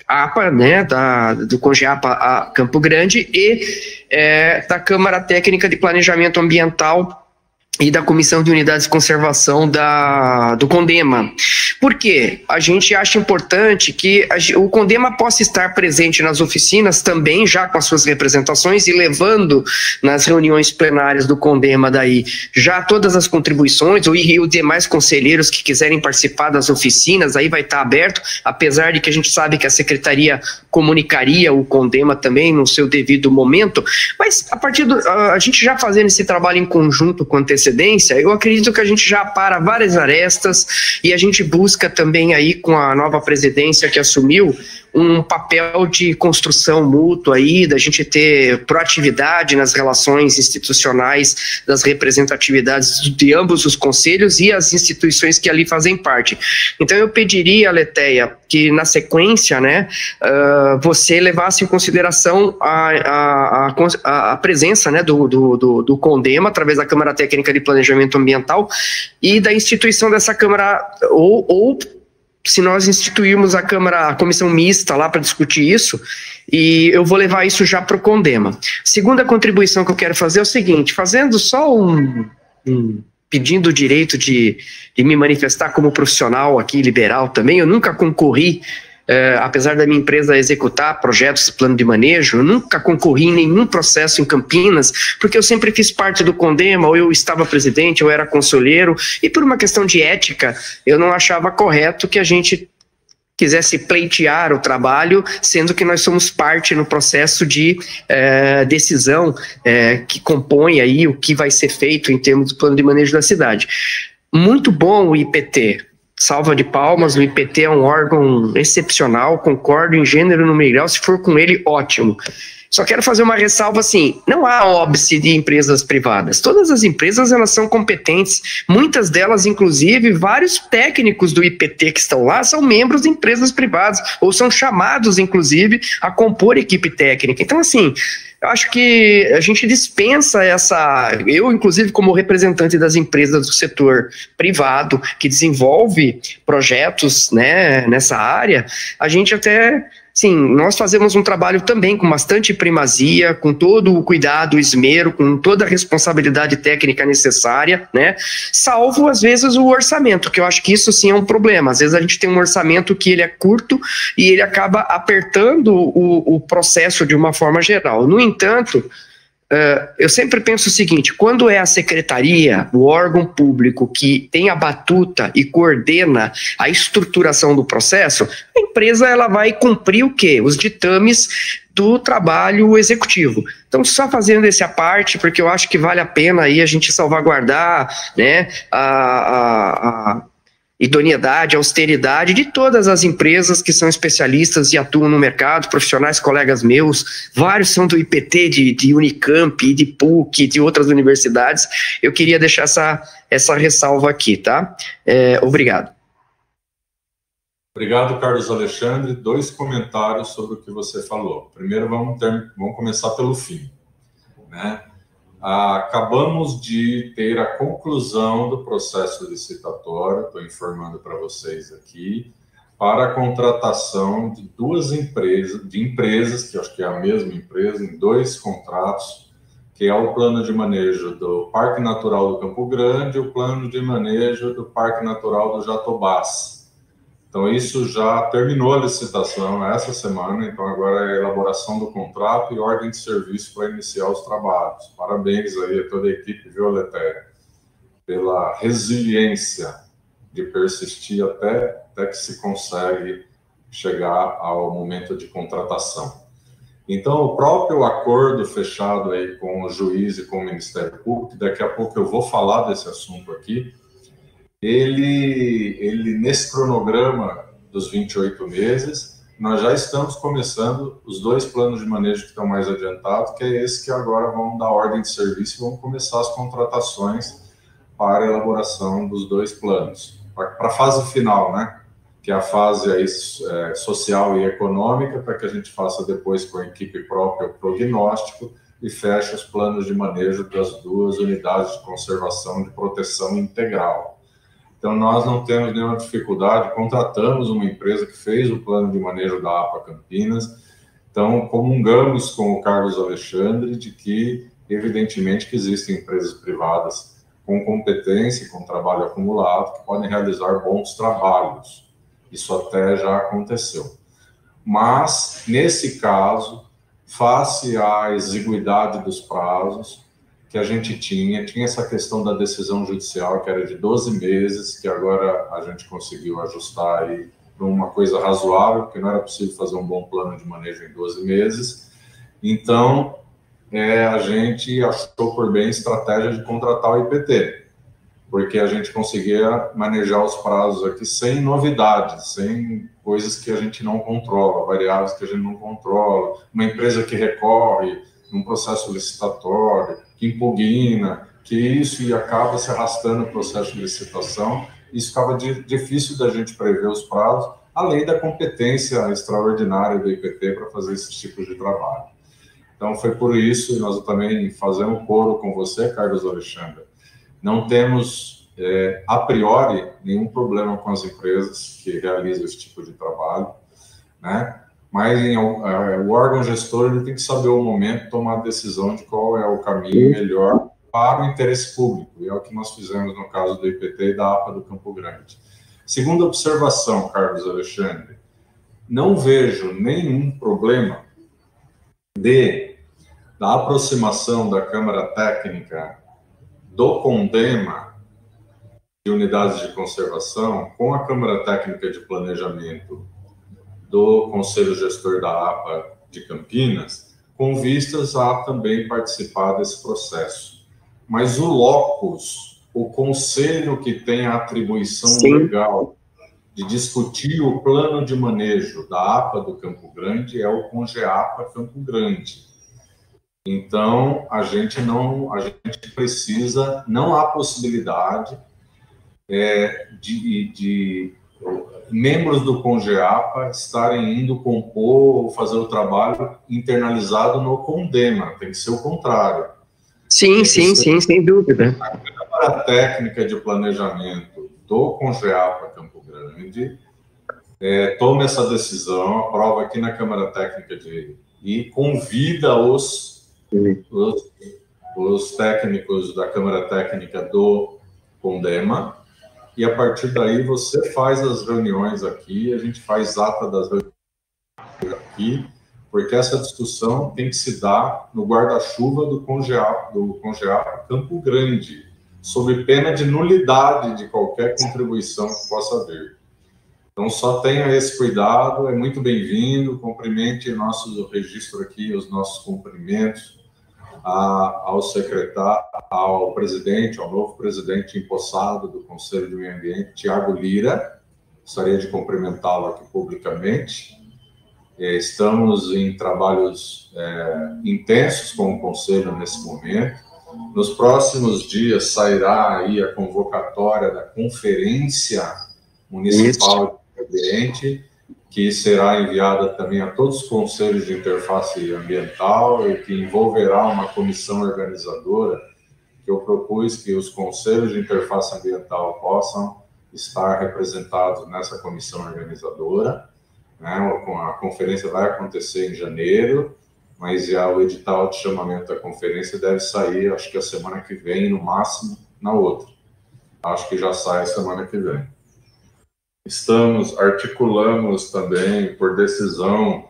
APA, né, do CONGEAPA Campo Grande, e da Câmara Técnica de Planejamento Ambiental e da Comissão de Unidades de Conservação do CONDEMA. Por quê? A gente acha importante que o CONDEMA possa estar presente nas oficinas também, já com as suas representações, e levando nas reuniões plenárias do CONDEMA daí já todas as contribuições, e os demais conselheiros que quiserem participar das oficinas, aí vai estar aberto, apesar de que a gente sabe que a Secretaria comunicaria o CONDEMA também no seu devido momento, mas a partir a gente já fazendo esse trabalho em conjunto com antecedência, eu acredito que a gente já para várias arestas e a gente busca também aí com a nova presidência que assumiu um papel de construção mútua aí, da gente ter proatividade nas relações institucionais, das representatividades de ambos os conselhos e as instituições que ali fazem parte. Então eu pediria, Aletheia, que na sequência, né, você levasse em consideração a presença, né, do CONDEMA, através da Câmara Técnica de Planejamento Ambiental e da instituição dessa Câmara, ou se nós instituirmos a comissão mista lá para discutir isso, e eu vou levar isso já para o CONDEMA. Segunda contribuição que eu quero fazer é o seguinte, fazendo só pedindo o direito de me manifestar como profissional aqui, liberal também, eu nunca concorri, apesar da minha empresa executar projetos de plano de manejo, eu nunca concorri em nenhum processo em Campinas, porque eu sempre fiz parte do CONDEMA, ou eu estava presidente, ou era conselheiro, e por uma questão de ética, eu não achava correto que a gente quisesse pleitear o trabalho, sendo que nós somos parte no processo de decisão que compõe aí o que vai ser feito em termos do plano de manejo da cidade. Muito bom o IPT, salva de palmas, o IPT é um órgão excepcional, concordo em gênero, número e grau, se for com ele, ótimo. Só quero fazer uma ressalva assim, não há óbice de empresas privadas, todas as empresas elas são competentes, muitas delas inclusive, vários técnicos do IPT que estão lá são membros de empresas privadas, ou são chamados inclusive a compor equipe técnica, então assim, eu acho que a gente dispensa eu inclusive como representante das empresas do setor privado que desenvolve projetos, né, nessa área, a gente até, sim, nós fazemos um trabalho também com bastante primazia, com todo o cuidado, o esmero, com toda a responsabilidade técnica necessária, né, salvo às vezes o orçamento, que eu acho que isso sim é um problema, às vezes a gente tem um orçamento que ele é curto e ele acaba apertando o processo de uma forma geral. No entanto, eu sempre penso o seguinte, quando é a secretaria, o órgão público que tem a batuta e coordena a estruturação do processo, a empresa ela vai cumprir o quê? Os ditames do trabalho executivo. Então, só fazendo esse à parte, porque eu acho que vale a pena aí a gente salvaguardar, né, a idoneidade, a austeridade de todas as empresas que são especialistas e atuam no mercado, profissionais, colegas meus, vários são do IPT, de Unicamp, de PUC, de outras universidades. Eu queria deixar essa ressalva aqui, tá? Obrigado. Obrigado, Carlos Alexandre. 2 comentários sobre o que você falou. Primeiro, vamos começar pelo fim, né? Acabamos de ter a conclusão do processo licitatório, estou informando para vocês aqui, para a contratação de 2 empresas, que acho que é a mesma empresa, em 2 contratos, que é o plano de manejo do Parque Natural do Campo Grande e o plano de manejo do Parque Natural do Jatobás. Então, isso já terminou a licitação essa semana, então agora é a elaboração do contrato e ordem de serviço para iniciar os trabalhos. Parabéns aí a toda a equipe, viu, Aletheia, pela resiliência de persistir até que se consegue chegar ao momento de contratação. Então, o próprio acordo fechado aí com o juiz e com o Ministério Público, daqui a pouco eu vou falar desse assunto aqui, ele nesse cronograma dos 28 meses, nós já estamos começando os 2 planos de manejo que estão mais adiantados, que é esse que agora vão dar ordem de serviço e vão começar as contratações para a elaboração dos 2 planos. Para a fase final, né? Que é a fase aí, social e econômica, para que a gente faça depois com a equipe própria o prognóstico e feche os planos de manejo das 2 unidades de conservação de proteção integral. Então, nós não temos nenhuma dificuldade, contratamos uma empresa que fez o plano de manejo da APA Campinas, então comungamos com o Carlos Alexandre de que, evidentemente, que existem empresas privadas com competência e com trabalho acumulado, que podem realizar bons trabalhos. Isso até já aconteceu. Mas, nesse caso, face à exiguidade dos prazos que a gente tinha essa questão da decisão judicial, que era de 12 meses, que agora a gente conseguiu ajustar aí para uma coisa razoável, porque não era possível fazer um bom plano de manejo em 12 meses. Então, a gente achou por bem a estratégia de contratar o IPT, porque a gente conseguia manejar os prazos aqui sem novidades, sem coisas que a gente não controla, variáveis que a gente não controla, uma empresa que recorre num processo licitatório, que impugna, que isso e acaba se arrastando o processo de licitação. Isso ficava difícil da gente prever os prazos, além da competência extraordinária do IPT para fazer esse tipo de trabalho. Então, foi por isso, e nós também fazemos coro com você, Carlos Alexandre. Não temos, a priori, nenhum problema com as empresas que realizam esse tipo de trabalho, né? Mas o órgão gestor ele tem que saber o momento, tomar a decisão de qual é o caminho melhor para o interesse público, e é o que nós fizemos no caso do IPT e da APA do Campo Grande. Segunda observação, Carlos Alexandre, não vejo nenhum problema da aproximação da Câmara Técnica do CONDEMA de unidades de conservação com a Câmara Técnica de Planejamento do Conselho Gestor da APA de Campinas, com vistas a também participar desse processo. Mas o locus, o conselho que tem a atribuição legal de discutir o plano de manejo da APA do Campo Grande é o CONGEAPA Campo Grande. Então, a gente precisa, não há possibilidade de membros do CONGEAPA estarem indo compor ou fazer o trabalho internalizado no CONDEMA, tem que ser o contrário. Sim, sem dúvida. A Câmara Técnica de Planejamento do CONGEAPA Campo Grande toma essa decisão, aprova aqui na Câmara Técnica e convida os técnicos da Câmara Técnica do CONDEMA, e a partir daí você faz as reuniões aqui, a gente faz ata das reuniões aqui, porque essa discussão tem que se dar no guarda-chuva do CONGEAPA Campo Grande, sob pena de nulidade de qualquer contribuição que possa vir. Então, só tenha esse cuidado, é muito bem-vindo, cumprimente nosso registro aqui, os nossos cumprimentos ao secretário, ao presidente, ao novo presidente empossado do Conselho de Meio Ambiente, Tiago Lira. Gostaria de cumprimentá-lo aqui publicamente. Estamos em trabalhos intensos com o Conselho nesse momento. Nos próximos dias sairá aí a convocatória da Conferência Municipal de Meio Ambiente, que será enviada também a todos os conselhos de interface ambiental e que envolverá uma comissão organizadora, que eu propus que os conselhos de interface ambiental possam estar representados nessa comissão organizadora, né? A conferência vai acontecer em janeiro, mas o edital de chamamento da conferência deve sair, acho que a semana que vem, no máximo, na outra. Acho que já sai a semana que vem. Articulamos também, por decisão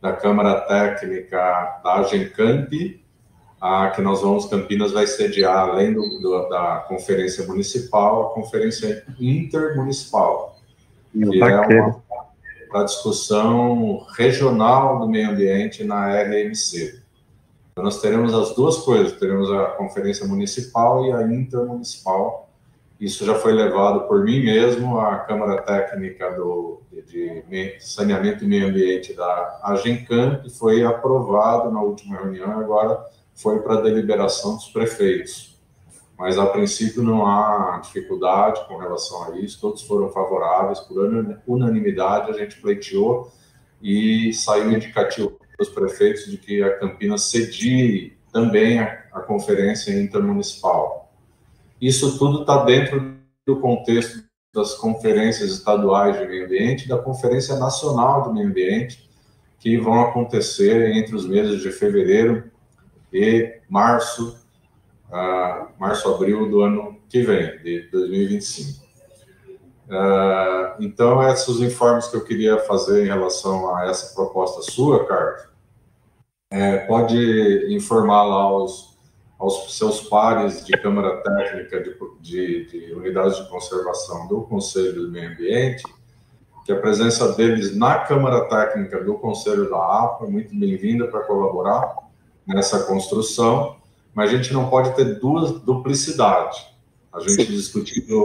da Câmara Técnica da Agencamp, que nós Campinas vai sediar, além da Conferência Municipal, a Conferência Intermunicipal, que é uma discussão regional do meio ambiente na RMC. Então, nós teremos as duas coisas, teremos a Conferência Municipal e a Intermunicipal. Isso já foi levado por mim mesmo à Câmara Técnica de Saneamento e Meio Ambiente da Agencamp, foi aprovado na última reunião, agora foi para a deliberação dos prefeitos. Mas, a princípio, não há dificuldade com relação a isso, todos foram favoráveis, por unanimidade, a gente pleiteou e saiu indicativo para os prefeitos de que a Campinas cedie também a Conferência Intermunicipal. Isso tudo está dentro do contexto das conferências estaduais de meio ambiente e da Conferência Nacional de Meio Ambiente, que vão acontecer entre os meses de fevereiro e março março, abril do ano que vem, de 2025. Então, esses informes que eu queria fazer em relação a essa proposta sua, Carlos, pode informar lá aos seus pares de Câmara Técnica de Unidades de Conservação do Conselho do Meio Ambiente, que a presença deles na Câmara Técnica do Conselho da APA é muito bem-vinda para colaborar nessa construção, mas a gente não pode ter duplicidade. A gente discutindo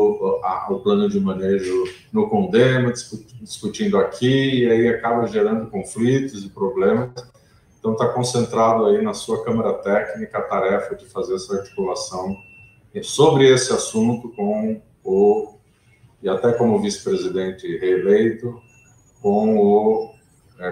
o plano de manejo no CONDEMA, discutindo aqui, e aí acaba gerando conflitos e problemas. Então, está concentrado aí na sua Câmara Técnica a tarefa de fazer essa articulação sobre esse assunto e até como vice-presidente reeleito, com o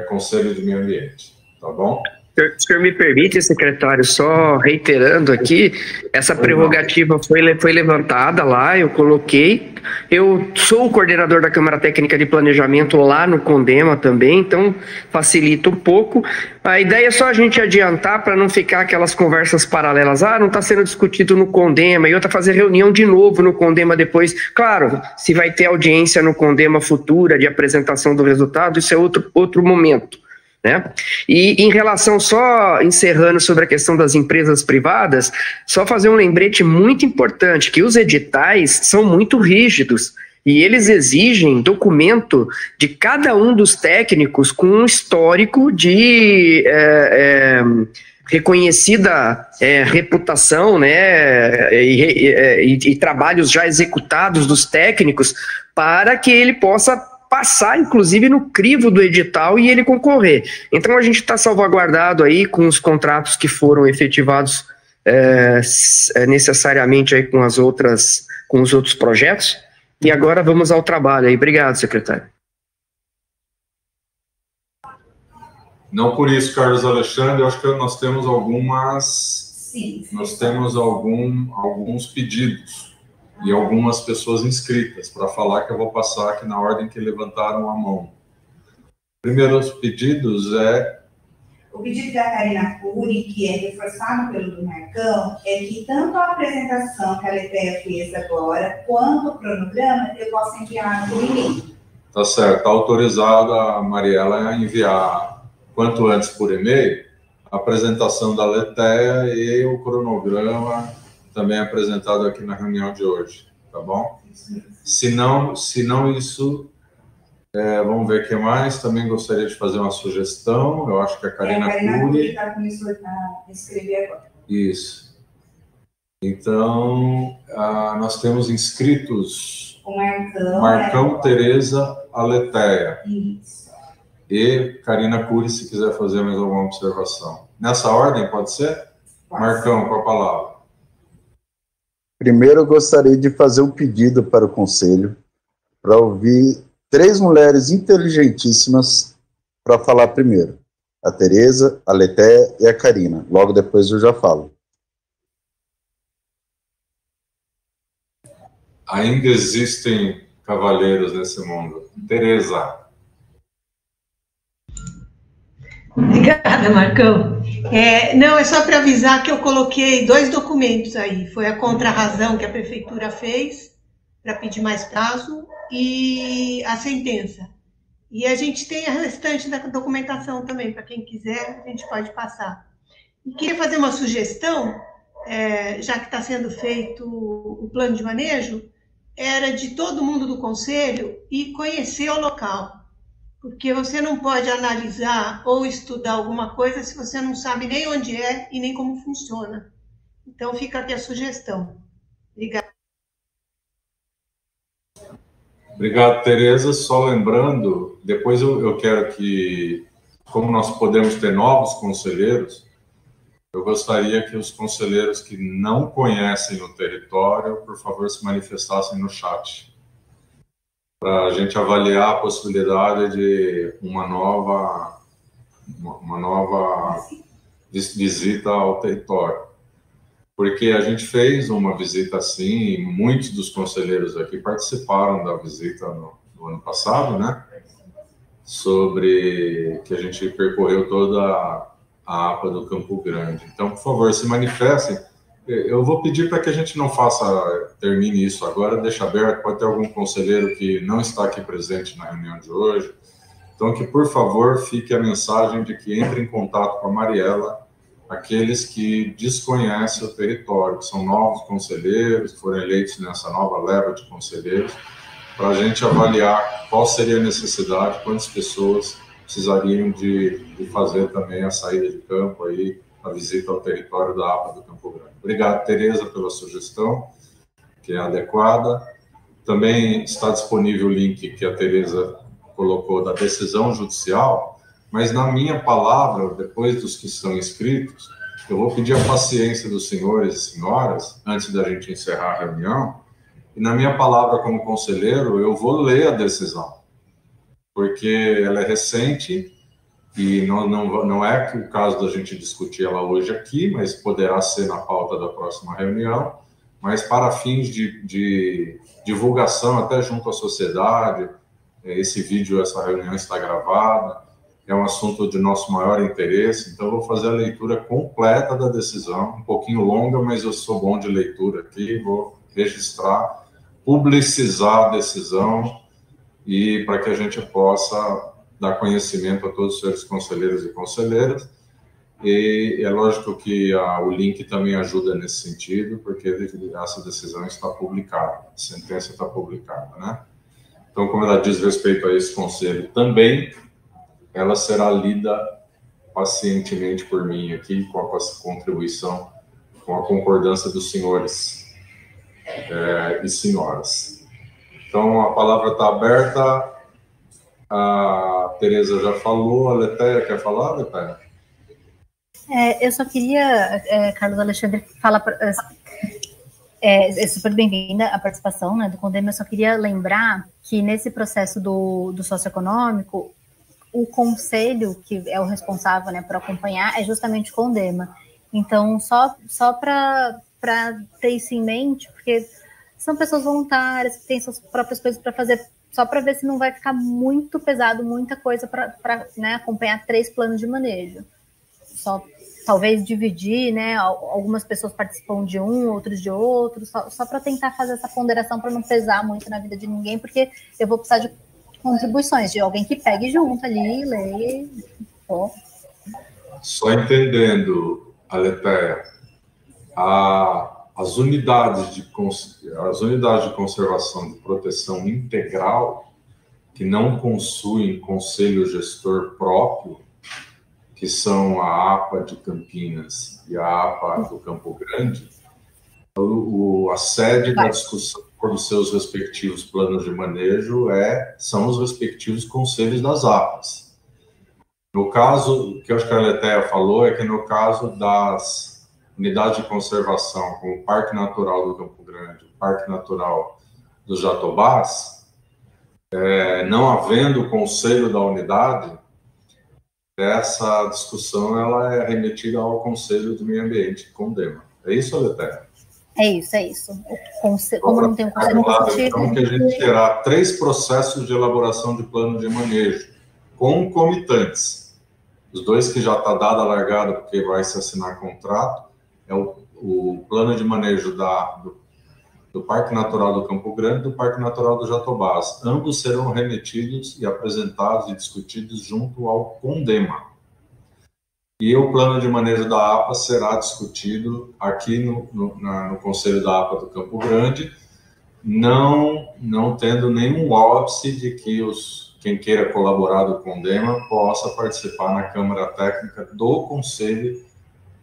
Conselho de Meio Ambiente, tá bom? O senhor me permite, secretário, só reiterando aqui, essa prerrogativa foi levantada lá, eu coloquei. Eu sou o coordenador da Câmara Técnica de Planejamento lá no CONDEMA também, então facilita um pouco. A ideia é só a gente adiantar para não ficar aquelas conversas paralelas. Não está sendo discutido no CONDEMA, e outra fazer reunião de novo no CONDEMA depois. Claro, se vai ter audiência no CONDEMA futura de apresentação do resultado, isso é outro momento. Né? E em relação, só encerrando sobre a questão das empresas privadas, só fazer um lembrete muito importante, que os editais são muito rígidos e eles exigem documento de cada um dos técnicos com um histórico de reconhecida reputação, né, e trabalhos já executados dos técnicos, para que ele possa passar, inclusive, no crivo do edital e ele concorrer. Então, a gente está salvaguardado aí com os contratos que foram efetivados necessariamente aí com os outros projetos. E agora vamos ao trabalho aí. Obrigado, secretário. Não por isso, Carlos Alexandre, eu acho que nós temos alguns pedidos e algumas pessoas inscritas para falar, que eu vou passar aqui na ordem que levantaram a mão. Primeiro, os pedidos O pedido da Karina Cury, que é reforçado pelo do Marcão, é que tanto a apresentação que a Letéia fez agora, quanto o cronograma, eu posso enviar por e-mail. Tá certo, está autorizada a Mariela a enviar quanto antes por e-mail a apresentação da Letéia e o cronograma também apresentado aqui na reunião de hoje, tá bom? Se não isso, vamos ver o que mais. Também gostaria de fazer uma sugestão, eu acho que a Karina Cury começou a escrever agora. Isso. Então, nós temos inscritos o Marcão, Marcão, Tereza, Aleteia. Isso. E Karina Cury, se quiser fazer mais alguma observação. Nessa ordem, pode ser? Pode. Marcão, com a palavra. Primeiro, eu gostaria de fazer um pedido para o Conselho, para ouvir 3 mulheres inteligentíssimas para falar primeiro. A Tereza, a Letéia e a Karina. Logo depois eu já falo. Ainda existem cavalheiros nesse mundo. Tereza. Obrigada, Marcão. Não, é só para avisar que eu coloquei 2 documentos aí. Foi a contrarrazão que a prefeitura fez para pedir mais prazo e a sentença. E a gente tem a restante da documentação também, para quem quiser, a gente pode passar. E queria fazer uma sugestão, já que está sendo feito o plano de manejo, era de todo mundo do Conselho ir conhecer o local. Porque você não pode analisar ou estudar alguma coisa se você não sabe nem onde é e nem como funciona. Então, fica aqui a sugestão. Obrigada. Obrigado, Tereza. Só lembrando, depois eu quero que, como nós podemos ter novos conselheiros, eu gostaria que os conselheiros que não conhecem o território, por favor, se manifestassem no chat, para a gente avaliar a possibilidade de uma nova visita ao território. Porque a gente fez uma visita assim, e muitos dos conselheiros aqui participaram da visita no ano passado, né? Sobre que a gente percorreu toda a APA do Campo Grande. Então, por favor, se manifestem. Eu vou pedir para que a gente não termine isso agora, deixa aberto, pode ter algum conselheiro que não está aqui presente na reunião de hoje. Então, que, por favor, fique a mensagem de que entre em contato com a Mariela aqueles que desconhecem o território, que são novos conselheiros, que foram eleitos nessa nova leva de conselheiros, para a gente avaliar qual seria a necessidade, quantas pessoas precisariam de fazer também a saída de campo, aí, a visita ao território da APA do Campo Grande. Obrigado, Tereza, pela sugestão, que é adequada. Também está disponível o link que a Tereza colocou da decisão judicial, mas na minha palavra, depois dos que estão inscritos, eu vou pedir a paciência dos senhores e senhoras, antes da gente encerrar a reunião, e na minha palavra como conselheiro, eu vou ler a decisão, porque ela é recente e não é que o caso da gente discutir ela hoje aqui, mas poderá ser na pauta da próxima reunião, mas para fins de divulgação até junto à sociedade. Esse vídeo, essa reunião está gravada, é um assunto de nosso maior interesse, então eu vou fazer a leitura completa da decisão, um pouquinho longa, mas eu sou bom de leitura aqui, vou registrar, publicizar a decisão, e para que a gente possa dar conhecimento a todos os senhores conselheiros e conselheiras, e é lógico que o link também ajuda nesse sentido, porque essa decisão está publicada, a sentença está publicada, né? Então, como ela diz respeito a esse conselho também, ela será lida pacientemente por mim aqui, com a contribuição, com a concordância dos senhores e senhoras. Então, a palavra está aberta. A Tereza já falou. A Letéia quer falar, Letéia? Eu só queria, Carlos Alexandre, falar... É super bem-vinda a participação, né, do Condema. Eu só queria lembrar que nesse processo do socioeconômico, o conselho, que é o responsável, né, por acompanhar, é justamente o Condema. Então, só para ter isso em mente, porque são pessoas voluntárias, que têm suas próprias coisas para fazer, só para ver se não vai ficar muito pesado, muita coisa para né, acompanhar 3 planos de manejo. Só talvez dividir, né? Algumas pessoas participam de um, outros de outro, só para tentar fazer essa ponderação para não pesar muito na vida de ninguém, porque eu vou precisar de contribuições de alguém que pegue junto ali, leia. Só entendendo, Aletéia, as unidades de conservação de proteção integral que não possuem conselho gestor próprio, que são a APA de Campinas e a APA do Campo Grande, a sede da discussão dos seus respectivos planos de manejo são os respectivos conselhos das APAs. No caso, o que eu acho que a Letéia falou é que no caso das unidades de conservação, como o Parque Natural do Campo Grande, o Parque Natural dos Jatobás, não havendo o conselho da unidade, essa discussão ela é remetida ao Conselho do Meio Ambiente, Condema. É isso, Letéia? É isso. Como não tem um conselho consultivo... Então, que a gente terá 3 processos de elaboração de plano de manejo, concomitantes. Os 2 que já está dada a largada, porque vai se assinar contrato, é o plano de manejo do Parque Natural do Campo Grande e do Parque Natural do Jatobás. Ambos serão remetidos e apresentados e discutidos junto ao Condema. E o plano de manejo da APA será discutido aqui no Conselho da APA do Campo Grande, não tendo nenhum óbice de que quem queira colaborar do Condema possa participar na Câmara Técnica do Conselho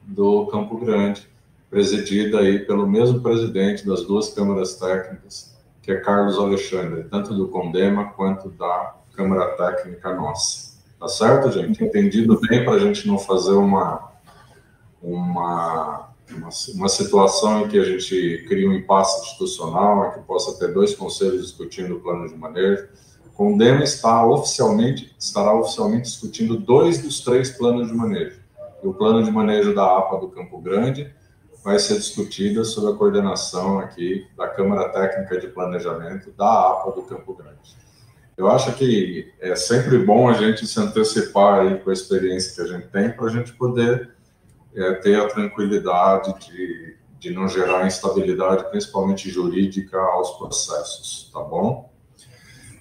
do Campo Grande, presidida aí pelo mesmo presidente das 2 câmaras técnicas, que é Carlos Alexandre, tanto do Condema quanto da Câmara Técnica nossa. Tá certo, gente? Entendido bem, para a gente não fazer uma situação em que a gente cria um impasse institucional, em que possa ter 2 conselhos discutindo o plano de manejo. O Condema estará oficialmente discutindo 2 dos 3 planos de manejo. E o plano de manejo da APA do Campo Grande vai ser discutida sob a coordenação aqui da Câmara Técnica de Planejamento da APA do Campo Grande. Eu acho que é sempre bom a gente se antecipar aí com a experiência que a gente tem para a gente poder ter a tranquilidade de não gerar instabilidade, principalmente jurídica, aos processos, tá bom?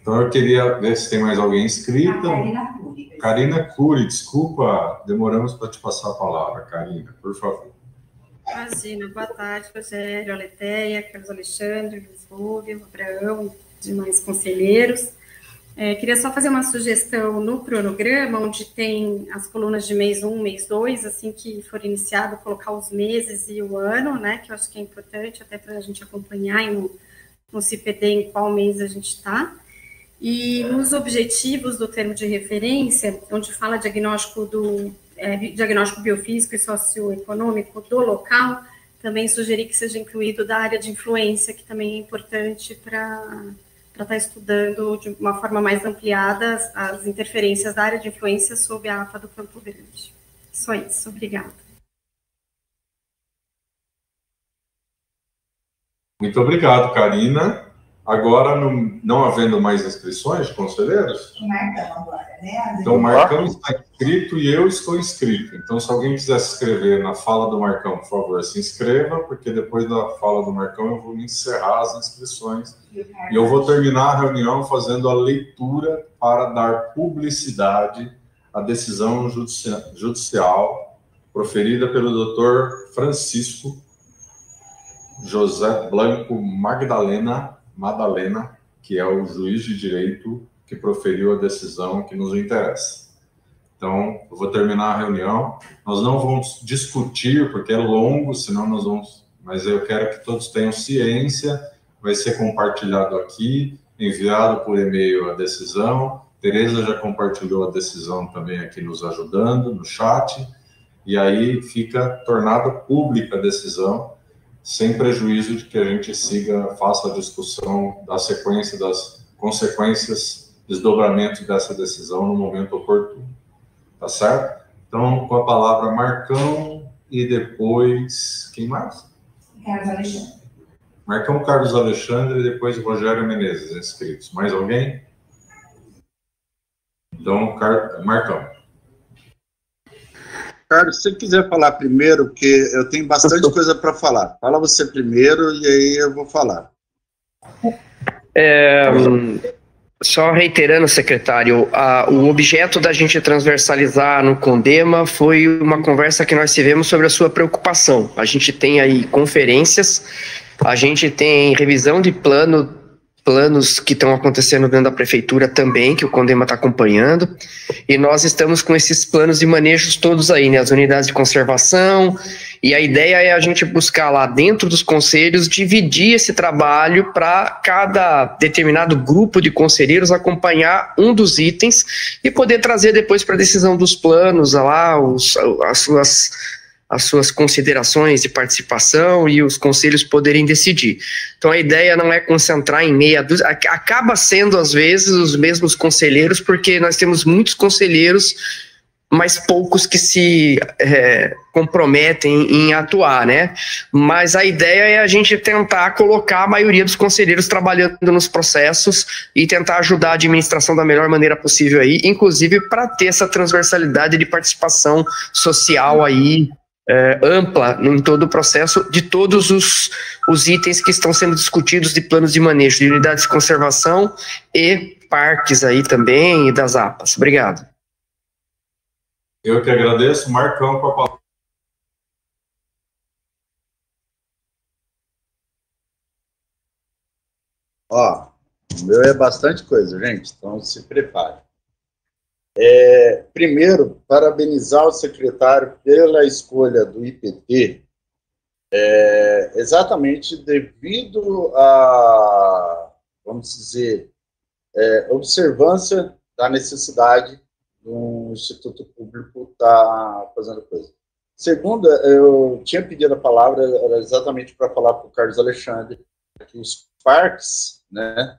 Então, eu queria ver se tem mais alguém inscrita. Karina Cury. Karina Cury, desculpa, demoramos para te passar a palavra, Karina, por favor. Imagina, boa tarde, Rogério, Aleteia, Carlos Alexandre, Luiz Rubio, Abraão e demais conselheiros. Queria só fazer uma sugestão no cronograma, onde tem as colunas de mês 1, mês 2, assim que for iniciado, colocar os meses e o ano, né, que eu acho que é importante até para a gente acompanhar no CPD em qual mês a gente está. E nos objetivos do termo de referência, onde fala diagnóstico biofísico e socioeconômico do local, também sugeri que seja incluído da área de influência, que também é importante para estar estudando de uma forma mais ampliada as interferências da área de influência sob a APA do Campo Grande. Só isso, obrigada. Muito obrigado, Karina. Agora, não havendo mais inscrições de conselheiros? O Marcão agora, né? Então, o Marcão está inscrito e eu estou inscrito. Então, se alguém quiser se inscrever na fala do Marcão, por favor, se inscreva, porque depois da fala do Marcão eu vou encerrar as inscrições. E eu vou terminar a reunião fazendo a leitura para dar publicidade à decisão judicial proferida pelo Dr. Francisco José Blanco Madalena, que é o juiz de direito que proferiu a decisão que nos interessa. Então, eu vou terminar a reunião. Nós não vamos discutir, porque é longo, senão nós vamos... Mas eu quero que todos tenham ciência. Vai ser compartilhado aqui, enviado por e-mail a decisão. Tereza já compartilhou a decisão também aqui nos ajudando, no chat. E aí fica tornada pública a decisão, sem prejuízo de que a gente faça a discussão da sequência das consequências, desdobramentos dessa decisão no momento oportuno. Tá certo? Então, com a palavra Marcão e depois... Quem mais? Carlos Alexandre. Marcão, Carlos Alexandre e depois Rogério Menezes, inscritos. Mais alguém? Então, Marcão. Carlos, se você quiser falar primeiro, porque eu tenho bastante coisa para falar. Fala você primeiro e aí eu vou falar. Só reiterando, secretário, o objeto da gente transversalizar no CONDEMA foi uma conversa que nós tivemos sobre a sua preocupação. A gente tem aí conferências, a gente tem revisão de planos que estão acontecendo dentro da prefeitura também, que o CONDEMA está acompanhando, e nós estamos com esses planos de manejos todos aí, né, as unidades de conservação, e a ideia é a gente buscar lá dentro dos conselhos, dividir esse trabalho para cada determinado grupo de conselheiros acompanhar um dos itens e poder trazer depois para a decisão dos planos lá as suas considerações de participação e os conselhos poderem decidir. Então, a ideia não é concentrar em meia dúzia, acaba sendo, às vezes, os mesmos conselheiros, porque nós temos muitos conselheiros, mas poucos que se comprometem em atuar, né? Mas a ideia é a gente tentar colocar a maioria dos conselheiros trabalhando nos processos e tentar ajudar a administração da melhor maneira possível aí, inclusive para ter essa transversalidade de participação social aí, ampla em todo o processo, de todos os itens que estão sendo discutidos de planos de manejo, de unidades de conservação e parques aí também, e das APAs. Obrigado. Eu que agradeço. Marcão com a palavra. Ó, o meu é bastante coisa, gente, então se prepare. Primeiro, parabenizar o secretário pela escolha do IPT, exatamente devido a, vamos dizer, observância da necessidade do Instituto Público estar fazendo coisa. Segunda, eu tinha pedido a palavra, era exatamente para falar para o Carlos Alexandre, que os parques, né,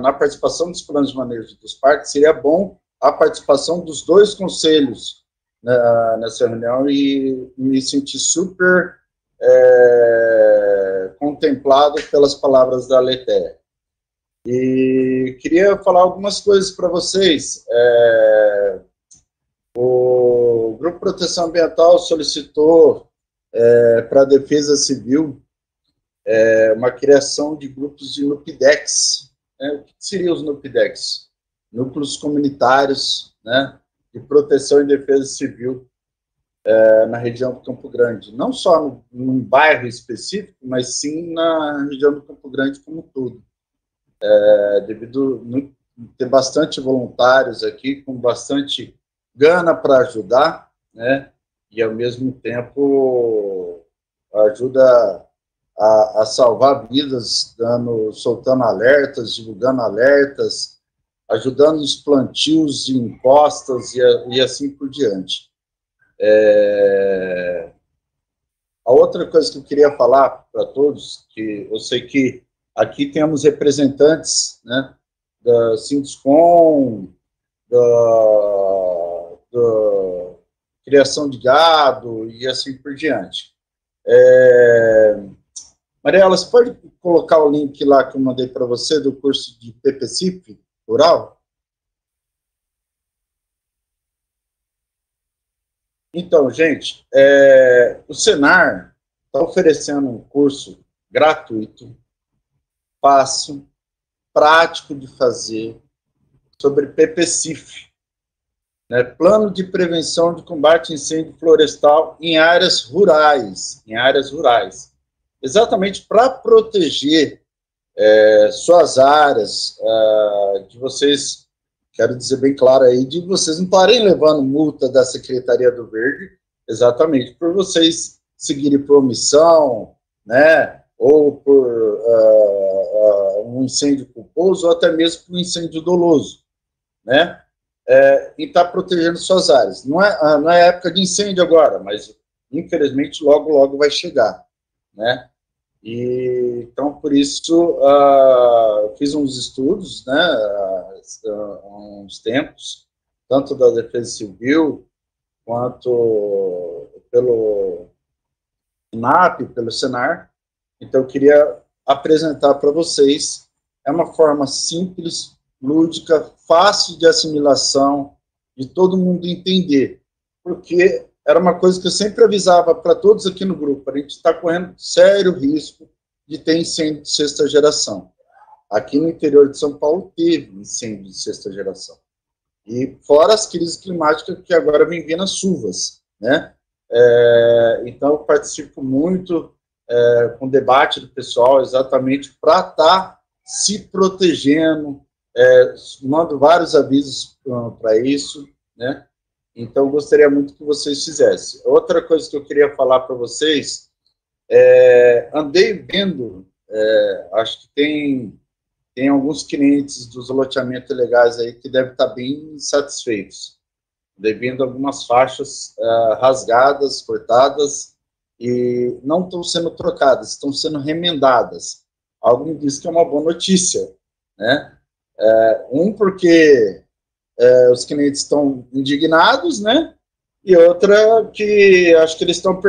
na participação dos planos de manejo dos parques, seria bom a participação dos dois conselhos, né, nessa reunião, e me senti super contemplado pelas palavras da Aleteia. E queria falar algumas coisas para vocês. O grupo Proteção Ambiental solicitou para a Defesa Civil uma criação de grupos de NUPDEX. O que seriam os NUPDEX? Núcleos comunitários, né, de proteção e defesa civil na região do Campo Grande. Não só num bairro específico, mas sim na região do Campo Grande como um todo. Devido ter bastante voluntários aqui, com bastante gana para ajudar, né, e ao mesmo tempo ajuda a salvar vidas, soltando alertas, divulgando alertas, ajudando os plantios de encostas e assim por diante. A outra coisa que eu queria falar para todos, que eu sei que aqui temos representantes, né, da Sinduscom, da criação de gado e assim por diante. Mariela, você pode colocar o link lá que eu mandei para você do curso de PPCIF rural? Então, gente, o Senar está oferecendo um curso gratuito, fácil, prático de fazer, sobre PPCIF, né, Plano de Prevenção de Combate a Incêndio Florestal em áreas rurais, exatamente para proteger suas áreas, de vocês, quero dizer bem claro aí, de vocês não estarem levando multa da Secretaria do Verde, exatamente por vocês seguirem por omissão, né, ou por um incêndio culposo, ou até mesmo por um incêndio doloso, né, e está protegendo suas áreas. Não é época de incêndio agora, mas infelizmente logo vai chegar, né. E, então, por isso, fiz uns estudos, né, há uns tempos, tanto da Defesa Civil, quanto pelo INAP, pelo Senar. Então, eu queria apresentar para vocês. É uma forma simples, lúdica, fácil de assimilação, de todo mundo entender, porque era uma coisa que eu sempre avisava para todos aqui no grupo: a gente está correndo sério risco de ter incêndio de sexta geração. Aqui no interior de São Paulo teve incêndio de sexta geração. E fora as crises climáticas que agora vem vindo as chuvas, né? Então, eu participo muito com o debate do pessoal, exatamente para estar se protegendo, mando vários avisos para isso, né? Então, eu gostaria muito que vocês fizessem. Outra coisa que eu queria falar para vocês, andei vendo, acho que tem alguns clientes dos loteamentos legais aí que devem estar bem satisfeitos, devido a algumas faixas rasgadas, cortadas, e não estão sendo trocadas, estão sendo remendadas. Algo me diz que é uma boa notícia, né? Porque os clientes estão indignados, né? E outra que acho que eles estão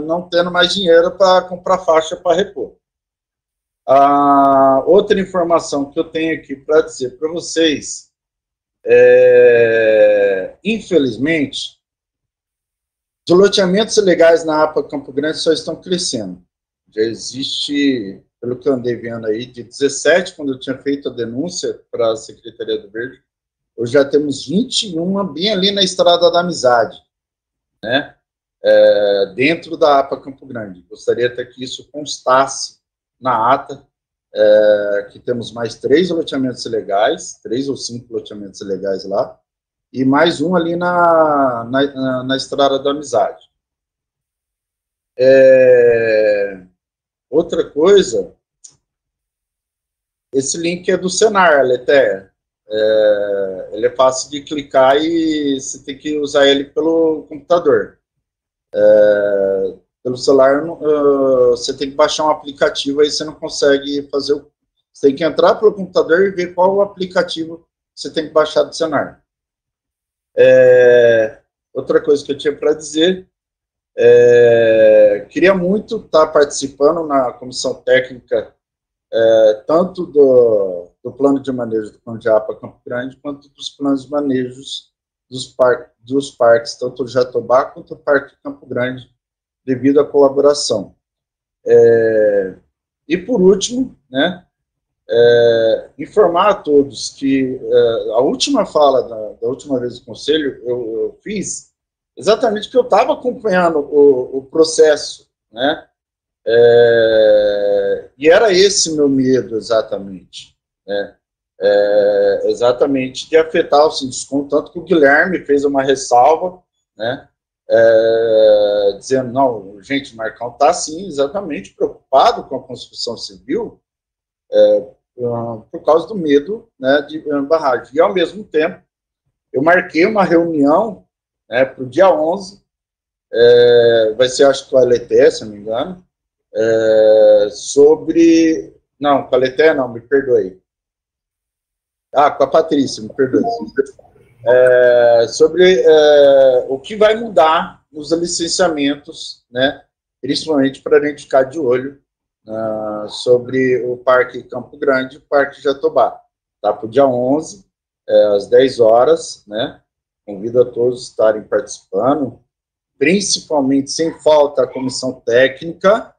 não tendo mais dinheiro para comprar faixa para repor. Outra informação que eu tenho aqui para dizer para vocês, infelizmente, os loteamentos ilegais na APA Campo Grande só estão crescendo. Já existe, pelo que eu andei vendo aí, de 17, quando eu tinha feito a denúncia para a Secretaria do Verde, hoje já temos 21 bem ali na Estrada da Amizade, né? Dentro da APA Campo Grande. Gostaria até que isso constasse na ata, que temos mais 3 loteamentos ilegais, 3 ou 5 loteamentos ilegais lá, e mais um ali na Estrada da Amizade. Outra coisa, esse link é do Senar, Letéia. Ele é fácil de clicar e você tem que usar ele pelo computador. Pelo celular, você tem que baixar um aplicativo, aí você não consegue fazer você tem que entrar pelo computador e ver qual o aplicativo você tem que baixar do Senar. Outra coisa que eu tinha para dizer, queria muito estar participando na comissão técnica, tanto do plano de manejo do plano de APA Campo Grande, quanto dos planos de manejos dos parques, tanto do Jatobá quanto do Parque Campo Grande, devido à colaboração. E, por último, né, informar a todos que a última fala da última vez do Conselho eu fiz exatamente porque eu estava acompanhando o processo, né, e era esse meu medo, exatamente, né, exatamente de afetar o Sinduscom, tanto que o Guilherme fez uma ressalva, né, dizendo, não, gente, o Marcão está, sim, exatamente preocupado com a construção civil por causa do medo, né, de barragem. E, ao mesmo tempo, eu marquei uma reunião, né, para o dia 11, vai ser, acho que com a Leté, se não me engano, sobre... Não, com a Leté não, me perdoe. Com a Patrícia, me perdoe. Sobre o que vai mudar nos licenciamentos, né, principalmente para a gente ficar de olho sobre o Parque Campo Grande e o Parque Jatobá. Tá? Para o dia 11, às 10 horas, né, convido a todos a estarem participando, principalmente, sem falta, a comissão técnica,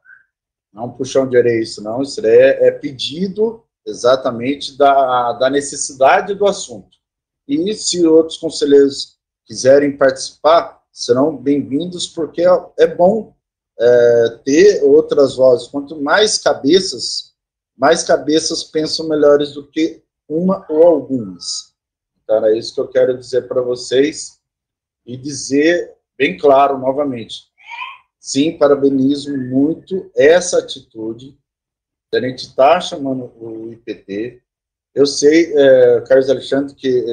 não puxão de orelha isso não, isso é pedido exatamente da necessidade do assunto. E se outros conselheiros quiserem participar, serão bem-vindos, porque é bom ter outras vozes. Quanto mais cabeças pensam melhores do que uma ou algumas. Então, é isso que eu quero dizer para vocês e dizer bem claro novamente. Sim, parabenizo muito essa atitude. A gente está chamando o IPT. Eu sei, Carlos Alexandre, que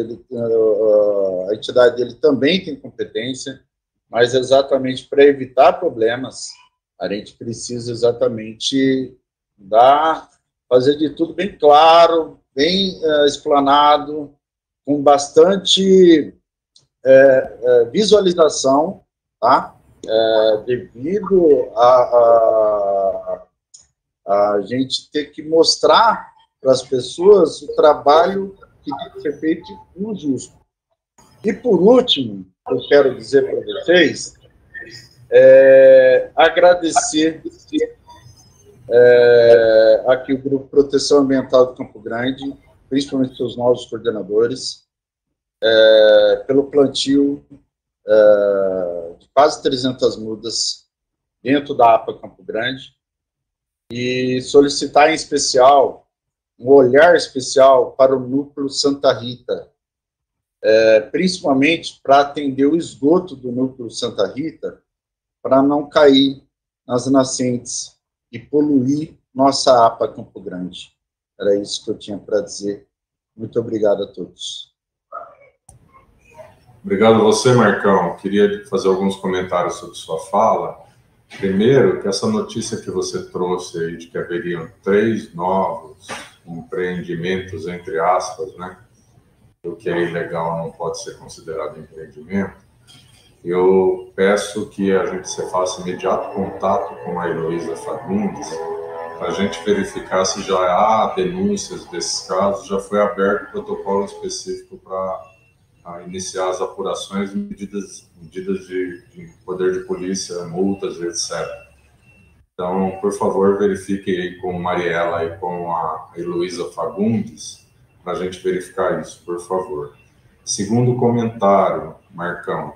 a entidade dele também tem competência, mas exatamente para evitar problemas, a gente precisa exatamente fazer de tudo bem claro, bem explanado, com bastante visualização, tá? Devido a gente ter que mostrar para as pessoas o trabalho que tem que ser feito no justo. E, por último, eu quero dizer para vocês, agradecer aqui o Grupo Proteção Ambiental do Campo Grande, principalmente seus novos coordenadores, pelo plantio de quase 300 mudas dentro da APA Campo Grande, e solicitar em especial um olhar especial para o núcleo Santa Rita, principalmente para atender o esgoto do núcleo Santa Rita, para não cair nas nascentes e poluir nossa APA Campo Grande. Era isso que eu tinha para dizer. Muito obrigado a todos. Obrigado a você, Marcão. Queria fazer alguns comentários sobre sua fala. Primeiro, que essa notícia que você trouxe aí de que haveriam 3 novos empreendimentos, entre aspas, né? O que é ilegal não pode ser considerado empreendimento. Eu peço que a gente faça imediato contato com a Heloísa Fagundes para a gente verificar se já há denúncias desses casos, já foi aberto protocolo específico para iniciar as apurações, medidas de poder de polícia, multas, etc. Então, por favor, verifiquem aí com Mariela e com a Heloísa Fagundes, para a gente verificar isso, por favor. Segundo comentário, Marcão,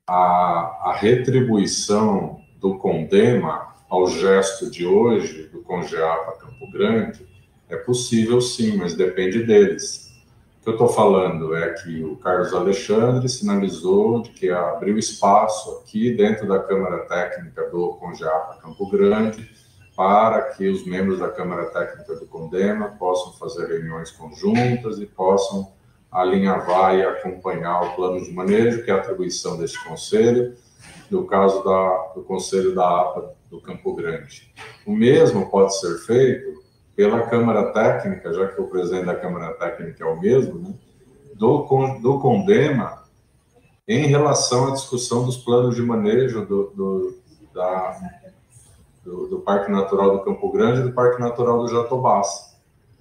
a retribuição do Condema ao gesto de hoje, do Congeapa Campo Grande, é possível sim, mas depende deles. O que eu estou falando é que o Carlos Alexandre sinalizou de que abriu espaço aqui dentro da Câmara Técnica do Congeapa Campo Grande para que os membros da Câmara Técnica do Condema possam fazer reuniões conjuntas e possam alinhavar e acompanhar o plano de manejo, que é a atribuição deste conselho, no caso do Conselho da APA do Campo Grande. O mesmo pode ser feito pela Câmara Técnica, já que o presidente da Câmara Técnica é o mesmo, né, do Condema, em relação à discussão dos planos de manejo do Parque Natural do Campo Grande e do Parque Natural do Jatobás.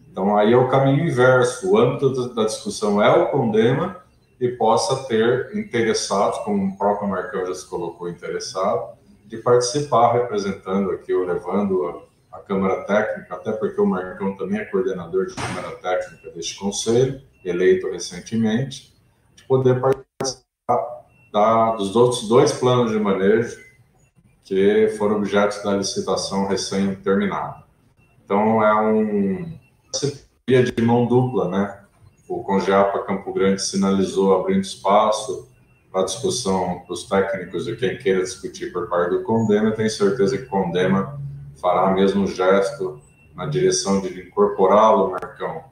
Então, aí é o caminho inverso. O âmbito da discussão é o Condema e possa ter interessados, como o próprio Marcão já se colocou interessado, de participar representando aqui ou levando a Câmara Técnica, até porque o Marcão também é coordenador de Câmara Técnica deste Conselho, eleito recentemente, de poder participar dos outros 2 planos de manejo que foram objetos da licitação recém-terminada. Então, é uma via de mão dupla, né? O Congeapa Campo Grande sinalizou abrindo espaço para discussão para os técnicos e quem queira discutir por parte do Condema. Tenho certeza que o Condema fará o mesmo gesto na direção de incorporá-lo, Marcão,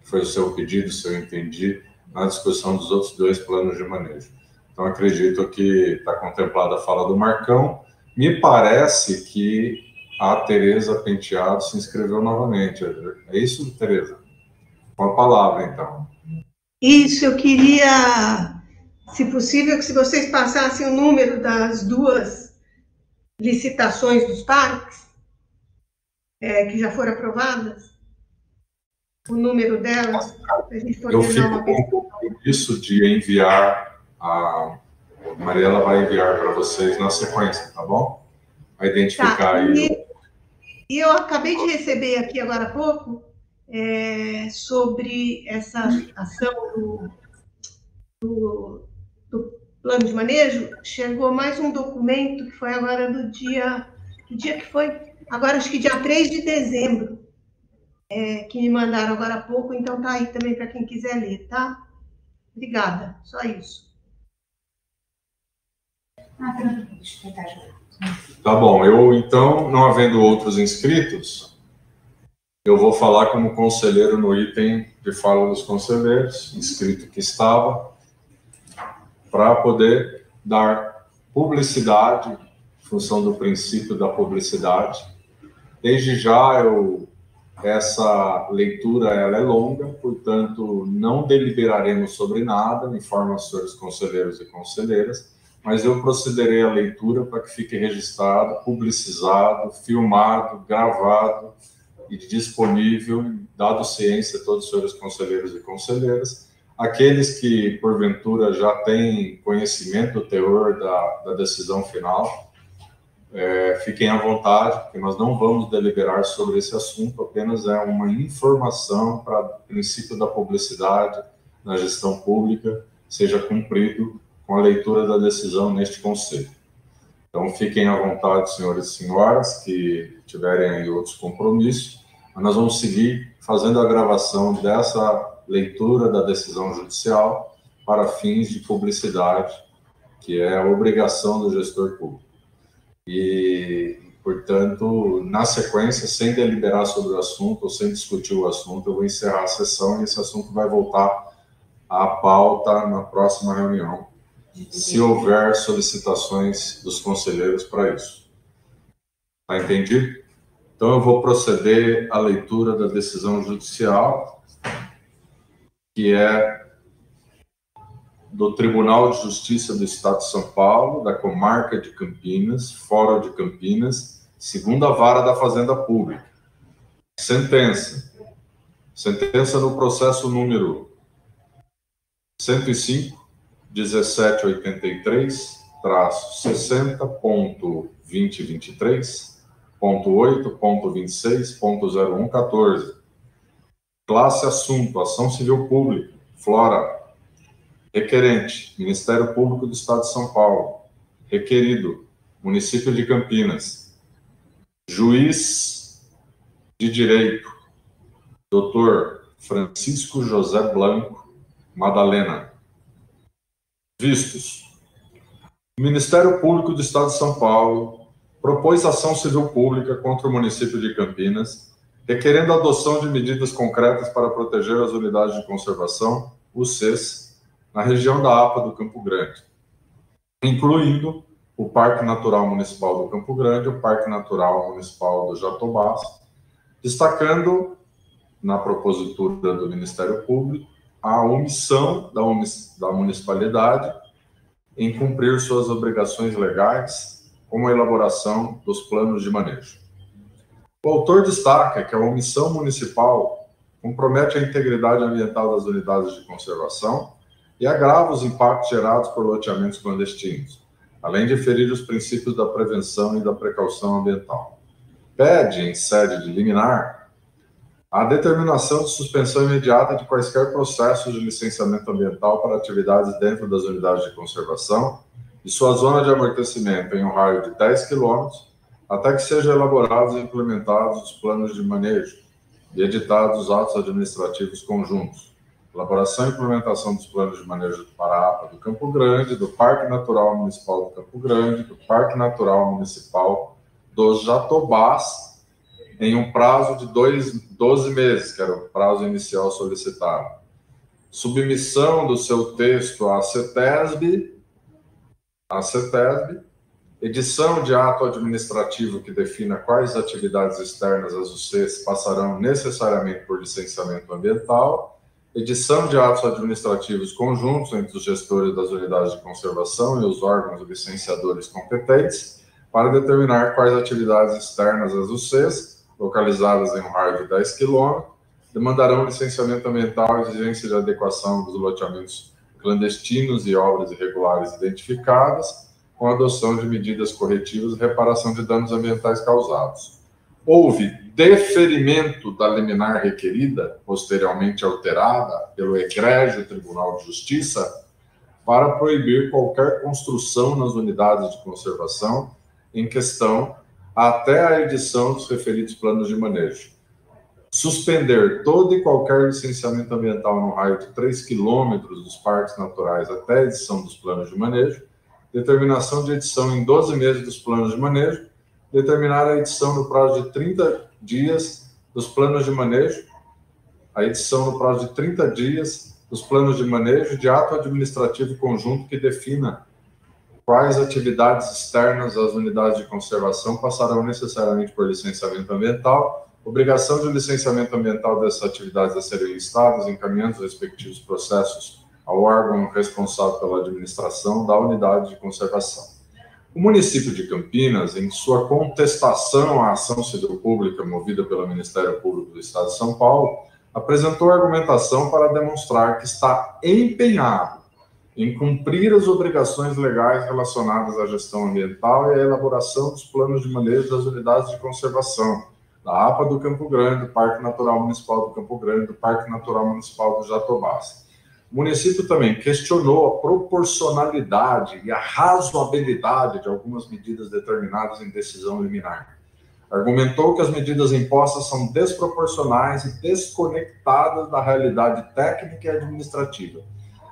que foi o seu pedido, se eu entendi, na discussão dos outros 2 planos de manejo. Então, acredito que está contemplada a fala do Marcão. Me parece que a Tereza Penteado se inscreveu novamente. É isso, Tereza? Com a palavra, então. Isso, eu queria, se possível, que se vocês passassem o número das 2 licitações dos parques, que já foram aprovadas, o número delas, para a gente poder eu fico com um compromisso de enviar, a Mariela vai enviar para vocês na sequência, tá bom? Vai identificar aí. E eu acabei de receber aqui agora há pouco, sobre essa ação do plano de manejo, chegou mais um documento que foi agora do dia... Que dia que foi? Agora, acho que dia 3 de dezembro, que me mandaram agora há pouco, então tá aí também para quem quiser ler, tá? Obrigada, só isso. Tá bom, eu então, não havendo outros inscritos, eu vou falar como conselheiro no item de fala dos conselheiros, inscrito que estava, para poder dar publicidade, em função do princípio da publicidade. Desde já, essa leitura ela é longa, portanto, não deliberaremos sobre nada, informo aos senhores conselheiros e conselheiras, mas eu procederei à leitura para que fique registrado, publicizado, filmado, gravado e disponível, dado ciência a todos os senhores conselheiros e conselheiras. Aqueles que, porventura, já têm conhecimento do teor da decisão final, fiquem à vontade, porque nós não vamos deliberar sobre esse assunto, apenas é uma informação para o princípio da publicidade na gestão pública seja cumprido com a leitura da decisão neste Conselho. Então, fiquem à vontade, senhores e senhoras, que tiverem aí outros compromissos, mas nós vamos seguir fazendo a gravação dessa leitura da decisão judicial para fins de publicidade, que é a obrigação do gestor público. E, portanto, na sequência, sem deliberar sobre o assunto ou sem discutir o assunto, eu vou encerrar a sessão e esse assunto vai voltar à pauta na próxima reunião, se houver solicitações dos conselheiros para isso. Está entendido? Então, eu vou proceder à leitura da decisão judicial, que é do Tribunal de Justiça do Estado de São Paulo, da Comarca de Campinas, Fórum de Campinas, segunda vara da Fazenda Pública. Sentença. Sentença no processo número 105.1783/60.2023.8.26.0114. Classe assunto, ação civil pública, Flora. Requerente, Ministério Público do Estado de São Paulo. Requerido, Município de Campinas. Juiz de Direito, Dr. Francisco José Blanco Madalena. Vistos. O Ministério Público do Estado de São Paulo propôs ação civil pública contra o município de Campinas, requerendo a adoção de medidas concretas para proteger as unidades de conservação, UCs, na região da APA do Campo Grande, incluindo o Parque Natural Municipal do Campo Grande e o Parque Natural Municipal do Jatobás, destacando, na propositura do Ministério Público, a omissão da municipalidade em cumprir suas obrigações legais, como a elaboração dos planos de manejo. O autor destaca que a omissão municipal compromete a integridade ambiental das unidades de conservação, e agrava os impactos gerados por loteamentos clandestinos, além de ferir os princípios da prevenção e da precaução ambiental. Pede, em sede de liminar, a determinação de suspensão imediata de quaisquer processos de licenciamento ambiental para atividades dentro das unidades de conservação e sua zona de amortecimento em um raio de 10 km, até que sejam elaborados e implementados os planos de manejo e editados os atos administrativos conjuntos. Elaboração e implementação dos planos de manejo para a APA do Campo Grande, do Parque Natural Municipal do Campo Grande, do Parque Natural Municipal dos Jatobás, em um prazo de 12 meses, que era o prazo inicial solicitado. Submissão do seu texto à CETESB, edição de ato administrativo que defina quais atividades externas às UCs passarão necessariamente por licenciamento ambiental, edição de atos administrativos conjuntos entre os gestores das unidades de conservação e os órgãos licenciadores competentes para determinar quais atividades externas às UCs, localizadas em um raio de 10 km, demandarão licenciamento ambiental e exigência de adequação dos loteamentos clandestinos e obras irregulares identificadas, com a adoção de medidas corretivas e reparação de danos ambientais causados. Houve deferimento da liminar requerida, posteriormente alterada pelo egrégio Tribunal de Justiça, para proibir qualquer construção nas unidades de conservação em questão até a edição dos referidos planos de manejo. Suspender todo e qualquer licenciamento ambiental no raio de 3 km dos parques naturais até a edição dos planos de manejo, determinação de edição em 12 meses dos planos de manejo, determinar a edição no prazo de 30 dias dos planos de manejo, a edição no prazo de 30 dias dos planos de manejo de ato administrativo conjunto que defina quais atividades externas às unidades de conservação passarão necessariamente por licenciamento ambiental, obrigação de licenciamento ambiental dessas atividades a serem listadas, encaminhando os respectivos processos ao órgão responsável pela administração da unidade de conservação. O município de Campinas, em sua contestação à ação civil pública movida pelo Ministério Público do Estado de São Paulo, apresentou argumentação para demonstrar que está empenhado em cumprir as obrigações legais relacionadas à gestão ambiental e à elaboração dos planos de manejo das unidades de conservação, da APA do Campo Grande, do Parque Natural Municipal do Campo Grande, do Parque Natural Municipal do Jatobás. O município também questionou a proporcionalidade e a razoabilidade de algumas medidas determinadas em decisão liminar. Argumentou que as medidas impostas são desproporcionais e desconectadas da realidade técnica e administrativa.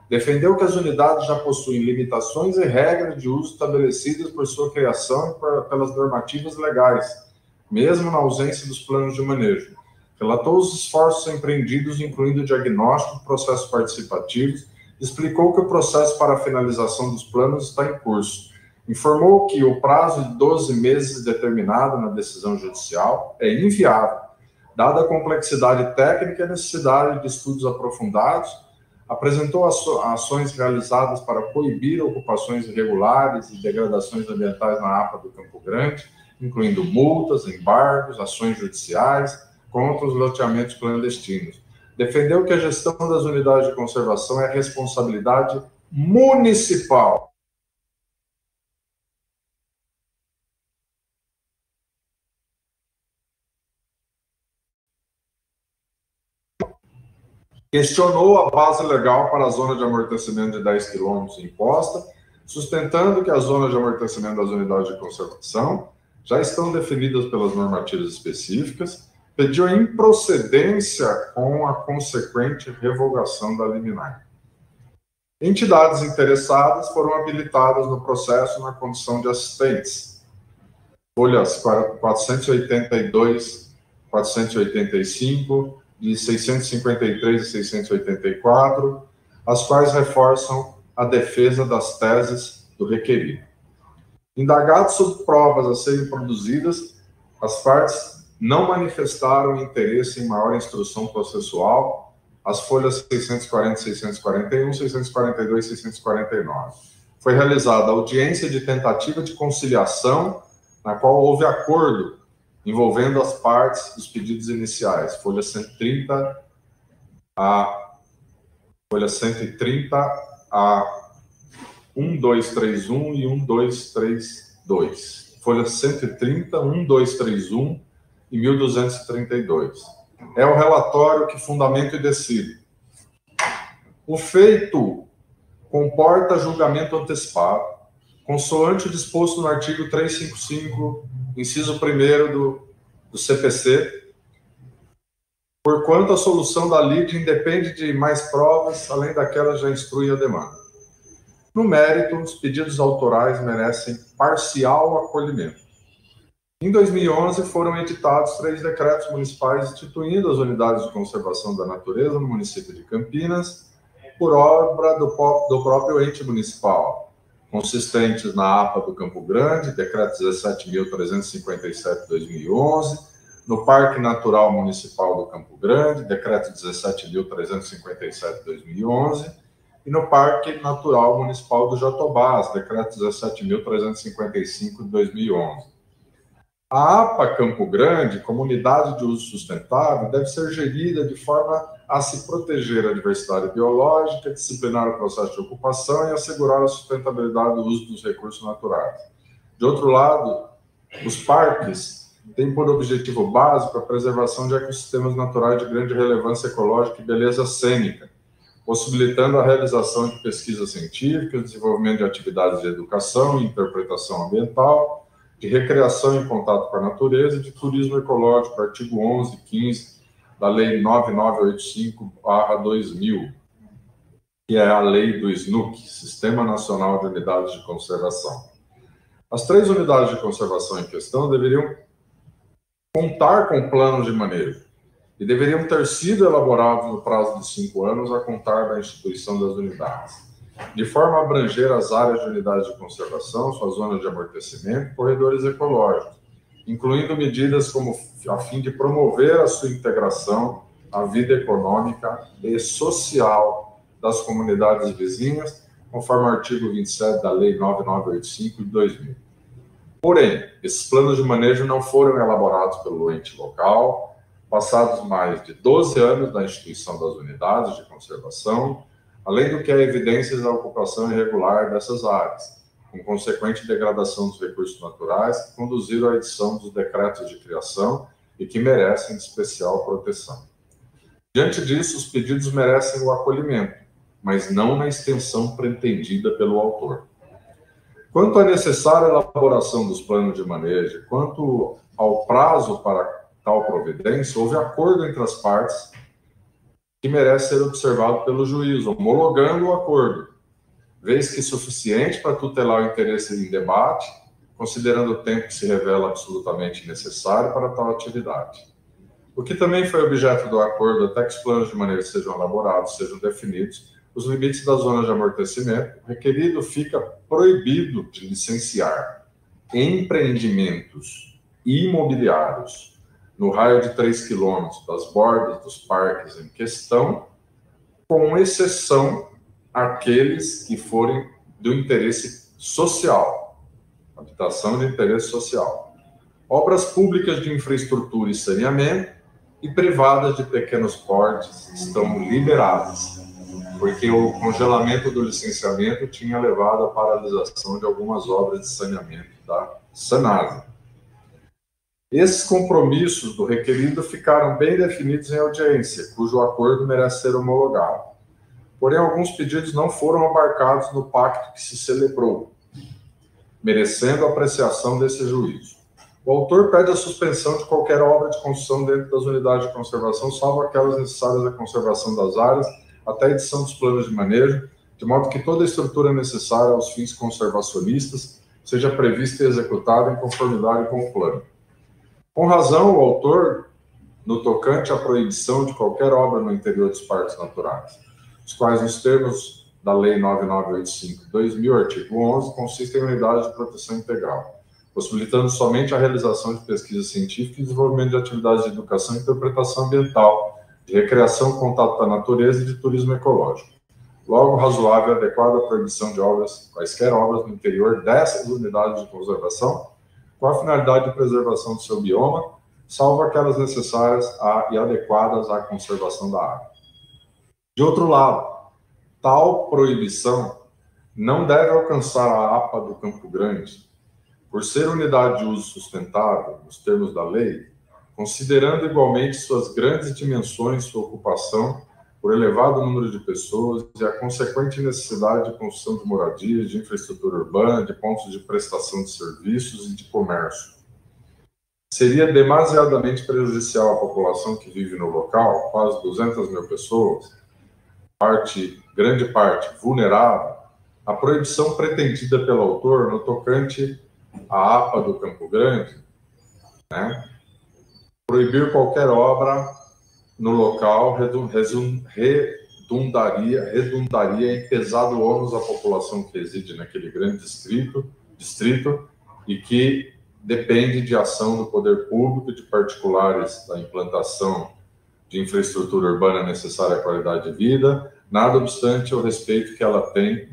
Defendeu que as unidades já possuem limitações e regras de uso estabelecidas por sua criação e pelas normativas legais, mesmo na ausência dos planos de manejo. Relatou os esforços empreendidos, incluindo diagnóstico, processos participativos, explicou que o processo para a finalização dos planos está em curso. Informou que o prazo de 12 meses determinado na decisão judicial é inviável, dada a complexidade técnica e a necessidade de estudos aprofundados. Apresentou ações realizadas para coibir ocupações irregulares e degradações ambientais na APA do Campo Grande, incluindo multas, embargos, ações judiciais contra os loteamentos clandestinos. Defendeu que a gestão das unidades de conservação é responsabilidade municipal. Questionou a base legal para a zona de amortecimento de 10 km imposta, sustentando que as zonas de amortecimento das unidades de conservação já estão definidas pelas normativas específicas, pediu a improcedência com a consequente revogação da liminar. Entidades interessadas foram habilitadas no processo na condição de assistentes. Folhas 482, 485, de 653 e 684, as quais reforçam a defesa das teses do requerido. Indagados sobre provas a serem produzidas, as partes não manifestaram interesse em maior instrução processual, as folhas 640, 641, 642 e 649. Foi realizada audiência de tentativa de conciliação, na qual houve acordo envolvendo as partes dos pedidos iniciais, folha 130 a folha 130 a 1231 e 1232. Folha 130, 1231 e 1232. É o relatório que fundamenta e decide. O feito comporta julgamento antecipado, consoante o disposto no artigo 355, inciso 1º do CPC, porquanto a solução da lide independe de mais provas, além daquelas já instrui a demanda. No mérito, os pedidos autorais merecem parcial acolhimento. Em 2011, foram editados 3 decretos municipais instituindo as unidades de conservação da natureza no município de Campinas, por obra do próprio ente municipal, consistentes na APA do Campo Grande, decreto 17.357/2011, no Parque Natural Municipal do Campo Grande, decreto 17.357/2011, e no Parque Natural Municipal do Jatobás, decreto 17.355/2011. A APA Campo Grande, Comunidade de Uso Sustentável, deve ser gerida de forma a se proteger a diversidade biológica, disciplinar o processo de ocupação e assegurar a sustentabilidade do uso dos recursos naturais. De outro lado, os parques têm por objetivo básico a preservação de ecossistemas naturais de grande relevância ecológica e beleza cênica, possibilitando a realização de pesquisas científicas, desenvolvimento de atividades de educação e interpretação ambiental, de recreação em contato com a natureza e de turismo ecológico, artigo 11 e 15 da Lei 9985/2000, que é a lei do SNUC, Sistema Nacional de Unidades de Conservação. As 3 unidades de conservação em questão deveriam contar com planos de manejo e deveriam ter sido elaborados no prazo de 5 anos a contar da instituição das unidades, de forma a abranger as áreas de unidades de conservação, suas zonas de amortecimento e corredores ecológicos, incluindo medidas como a fim de promover a sua integração à vida econômica e social das comunidades vizinhas, conforme o artigo 27 da Lei 9985 de 2000. Porém, esses planos de manejo não foram elaborados pelo ente local, passados mais de 12 anos da instituição das unidades de conservação, além do que há evidências da ocupação irregular dessas áreas, com consequente degradação dos recursos naturais que conduziram à edição dos decretos de criação e que merecem de especial proteção. Diante disso, os pedidos merecem o acolhimento, mas não na extensão pretendida pelo autor. Quanto à necessária elaboração dos planos de manejo, quanto ao prazo para tal providência, houve acordo entre as partes que merece ser observado pelo juiz, homologando o acordo, vez que suficiente para tutelar o interesse em debate, considerando o tempo que se revela absolutamente necessário para tal atividade. O que também foi objeto do acordo, até que os planos de manejo sejam elaborados, sejam definidos, os limites das zonas de amortecimento, o requerido fica proibido de licenciar empreendimentos imobiliários no raio de 3 km das bordas dos parques em questão, com exceção àqueles que forem do interesse social, habitação de interesse social, obras públicas de infraestrutura e saneamento e privadas de pequenos portes estão liberadas, porque o congelamento do licenciamento tinha levado à paralisação de algumas obras de saneamento da Sanasa. Esses compromissos do requerido ficaram bem definidos em audiência, cujo acordo merece ser homologado. Porém, alguns pedidos não foram abarcados no pacto que se celebrou, merecendo a apreciação desse juízo. O autor pede a suspensão de qualquer obra de construção dentro das unidades de conservação, salvo aquelas necessárias à conservação das áreas, até a edição dos planos de manejo, de modo que toda a estrutura necessária aos fins conservacionistas seja prevista e executada em conformidade com o plano. Com razão, o autor, no tocante à proibição de qualquer obra no interior dos parques naturais, os quais, nos termos da Lei 9985/2000, artigo 11, consistem em unidades de proteção integral, possibilitando somente a realização de pesquisa científica e desenvolvimento de atividades de educação e interpretação ambiental, de recreação, contato com a natureza e de turismo ecológico. Logo, razoável e adequada a proibição de obras, quaisquer obras no interior dessas unidades de conservação, com a finalidade de preservação do seu bioma, salvo aquelas necessárias e adequadas à conservação da área. De outro lado, tal proibição não deve alcançar a APA do Campo Grande, por ser unidade de uso sustentável, nos termos da lei, considerando igualmente suas grandes dimensões, sua ocupação por elevado número de pessoas e a consequente necessidade de construção de moradias, de infraestrutura urbana, de pontos de prestação de serviços e de comércio. Seria demasiadamente prejudicial à população que vive no local, quase 200 mil pessoas, grande parte vulnerável, a proibição pretendida pelo autor no tocante à APA do Campo Grande, né? Proibir qualquer obra no local redundaria em pesado ônus à população que reside naquele grande distrito e que depende de ação do poder público e de particulares da implantação de infraestrutura urbana necessária à qualidade de vida, nada obstante o respeito que ela tem,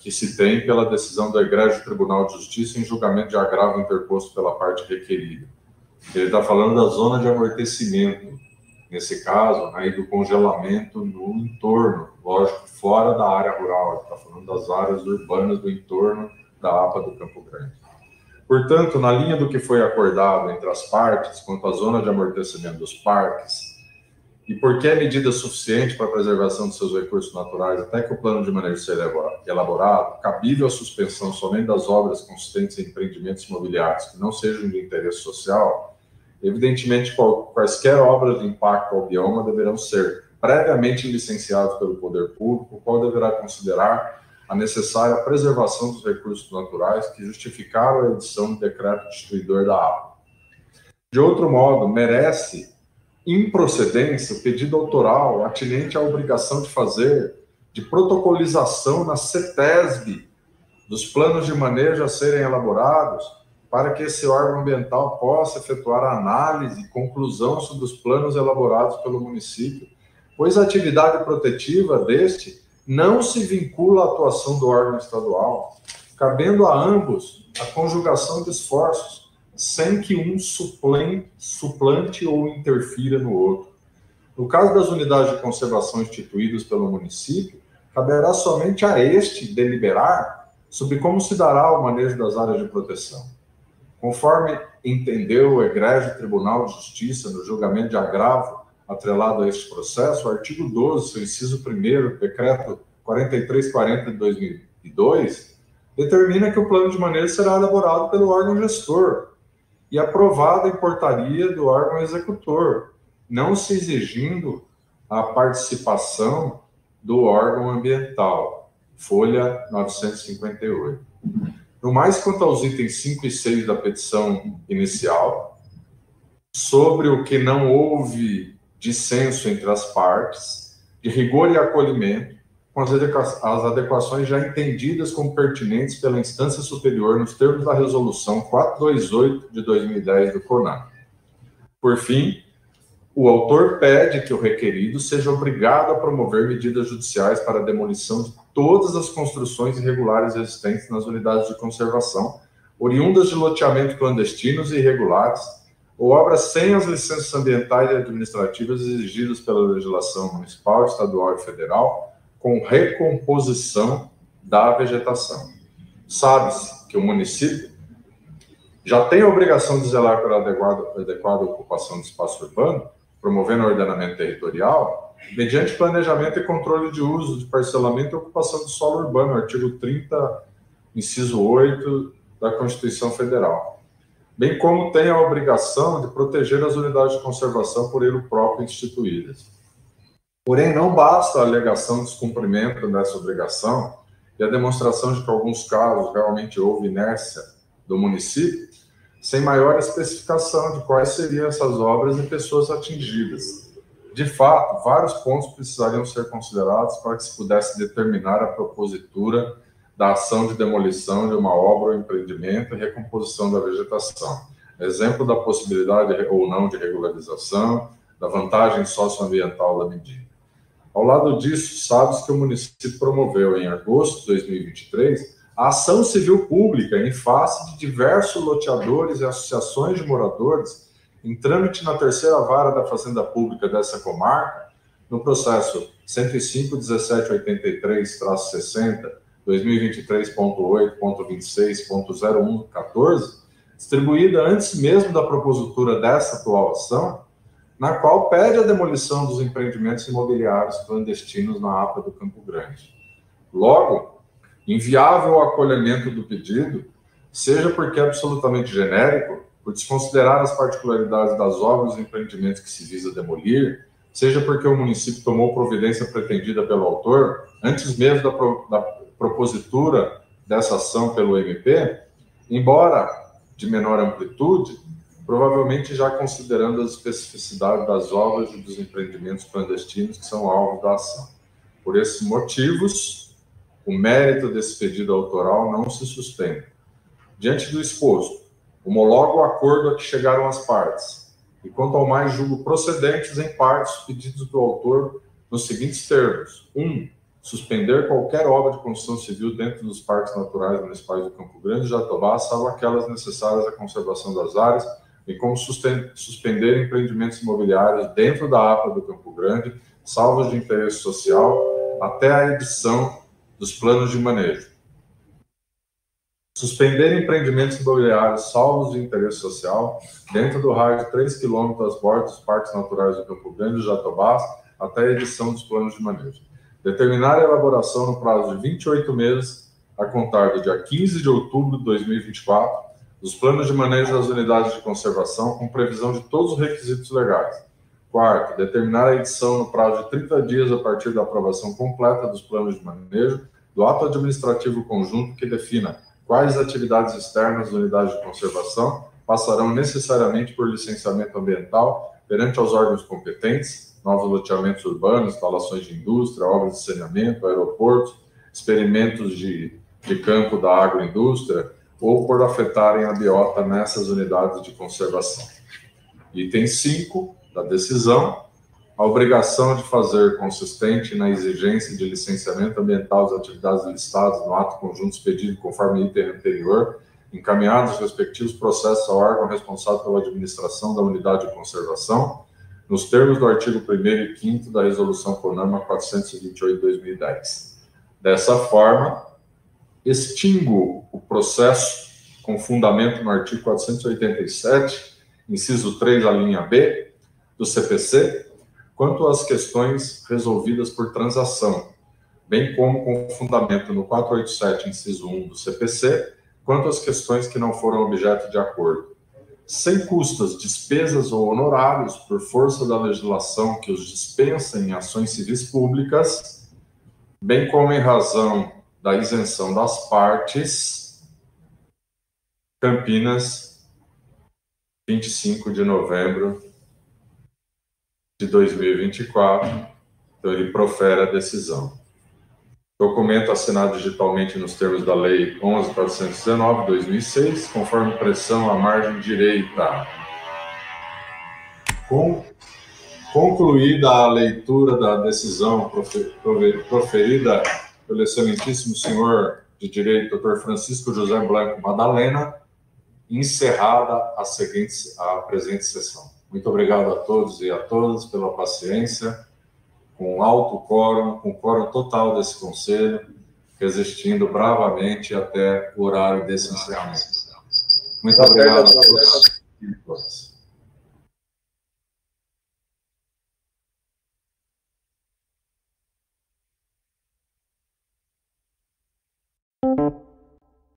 que se tem pela decisão do Egrégio Tribunal de Justiça em julgamento de agravo interposto pela parte requerida. Ele está falando da zona de amortecimento, nesse caso, né, e do congelamento no entorno, lógico, fora da área rural, ele está falando das áreas urbanas do entorno da APA do Campo Grande. Portanto, na linha do que foi acordado entre as partes quanto à zona de amortecimento dos parques, e porque é medida suficiente para a preservação de seus recursos naturais até que o plano de manejo seja elaborado, cabível a suspensão somente das obras consistentes em empreendimentos imobiliários que não sejam de interesse social, evidentemente quaisquer obras de impacto ao bioma deverão ser previamente licenciadas pelo poder público, o qual deverá considerar a necessária preservação dos recursos naturais que justificaram a edição do decreto destruidor da APA. De outro modo, merece improcedência o pedido autoral atinente à obrigação de protocolização na CETESB dos planos de manejo a serem elaborados para que esse órgão ambiental possa efetuar a análise e conclusão sobre os planos elaborados pelo município, pois a atividade protetiva deste não se vincula à atuação do órgão estadual, cabendo a ambos a conjugação de esforços, sem que um suplante ou interfira no outro. No caso das unidades de conservação instituídas pelo município, caberá somente a este deliberar sobre como se dará o manejo das áreas de proteção. Conforme entendeu o Egrégio Tribunal de Justiça no julgamento de agravo atrelado a este processo, o artigo 12, seu inciso 1º, decreto 4340 de 2002, determina que o plano de manejo será elaborado pelo órgão gestor e aprovado em portaria do órgão executor, não se exigindo a participação do órgão ambiental. Folha 958. No mais, quanto aos itens 5 e 6 da petição inicial, sobre o que não houve dissenso entre as partes, de rigor e acolhimento, com as adequações já entendidas como pertinentes pela instância superior nos termos da resolução 428 de 2010 do CONAM. Por fim, o autor pede que o requerido seja obrigado a promover medidas judiciais para a demolição de todas as construções irregulares existentes nas unidades de conservação, oriundas de loteamento clandestinos e irregulares, ou obras sem as licenças ambientais e administrativas exigidas pela legislação municipal, estadual e federal, com recomposição da vegetação. Sabe-se que o município já tem a obrigação de zelar pela adequada ocupação do espaço urbano, promovendo o ordenamento territorial, mediante planejamento e controle de uso, de parcelamento e ocupação do solo urbano, artigo 30, inciso 8 da Constituição Federal, bem como tem a obrigação de proteger as unidades de conservação por ele próprio instituídas. Porém, não basta a alegação de descumprimento dessa obrigação e a demonstração de que, em alguns casos, realmente houve inércia do município, sem maior especificação de quais seriam essas obras e pessoas atingidas. De fato, vários pontos precisariam ser considerados para que se pudesse determinar a propositura da ação de demolição de uma obra ou empreendimento e recomposição da vegetação. Exemplo da possibilidade ou não de regularização, da vantagem socioambiental da medida. Ao lado disso, sabe-se que o município promoveu, em agosto de 2023, a ação civil pública em face de diversos loteadores e associações de moradores, em trâmite na terceira vara da Fazenda Pública dessa comarca, no processo 105.1783-60, 2023.8.26.0114, distribuída antes mesmo da propositura dessa atual ação, na qual pede a demolição dos empreendimentos imobiliários clandestinos na APA do Campo Grande. Logo, inviável o acolhimento do pedido, seja porque é absolutamente genérico, por desconsiderar as particularidades das obras e empreendimentos que se visa demolir, seja porque o município tomou providência pretendida pelo autor, antes mesmo da propositura dessa ação pelo MP, embora de menor amplitude, provavelmente já considerando as especificidades das obras e dos empreendimentos clandestinos que são alvo da ação. Por esses motivos, o mérito desse pedido autoral não se sustenta. Diante do exposto, homologo o acordo a que chegaram as partes, e quanto ao mais julgo procedentes em parte os pedidos do autor nos seguintes termos: 1. Suspender qualquer obra de construção civil dentro dos parques naturais municipais do Campo Grande e Jatobá, salvo aquelas necessárias à conservação das áreas, e como suspender empreendimentos imobiliários dentro da APA do Campo Grande, salvos de interesse social, até a edição dos planos de manejo. Suspender empreendimentos imobiliários salvos de interesse social dentro do raio de 3 km às bordas dos parques naturais do Campo Grande e Jatobá, até a edição dos planos de manejo. Determinar a elaboração no prazo de 28 meses, a contar do dia 15 de outubro de 2024, dos planos de manejo das unidades de conservação, com previsão de todos os requisitos legais. Quarto, determinar a edição no prazo de 30 dias a partir da aprovação completa dos planos de manejo, do ato administrativo conjunto que defina quais atividades externas da unidade de conservação passarão necessariamente por licenciamento ambiental perante aos órgãos competentes, novos loteamentos urbanos, instalações de indústria, obras de saneamento, aeroportos, experimentos de campo da agroindústria, ou por afetarem a biota nessas unidades de conservação. Item 5 da decisão: a obrigação de fazer consistente na exigência de licenciamento ambiental das atividades listadas no ato conjunto expedido conforme item anterior, encaminhados os respectivos processos ao órgão responsável pela administração da unidade de conservação, nos termos do artigo 1º e 5º da Resolução CONAMA 428/2010. Dessa forma, extingo o processo com fundamento no artigo 487, inciso 3, a linha B, do CPC, quanto às questões resolvidas por transação, bem como com fundamento no 487, inciso 1 do CPC, quanto às questões que não foram objeto de acordo, sem custas, despesas ou honorários por força da legislação que os dispensa em ações civis públicas, bem como em razão da isenção das partes. Campinas, 25 de novembro de 2024, então ele profere a decisão. Documento assinado digitalmente nos termos da Lei 11.419/2006, conforme impressão à margem direita. Concluída a leitura da decisão proferida pelo excelentíssimo senhor de direito, Dr. Francisco José Blanco Madalena, encerrada a presente sessão. Muito obrigado a todos e a todas pela paciência, com alto quórum, com quórum total desse conselho, resistindo bravamente até o horário desse encerramento. Muito obrigado a todos e todas.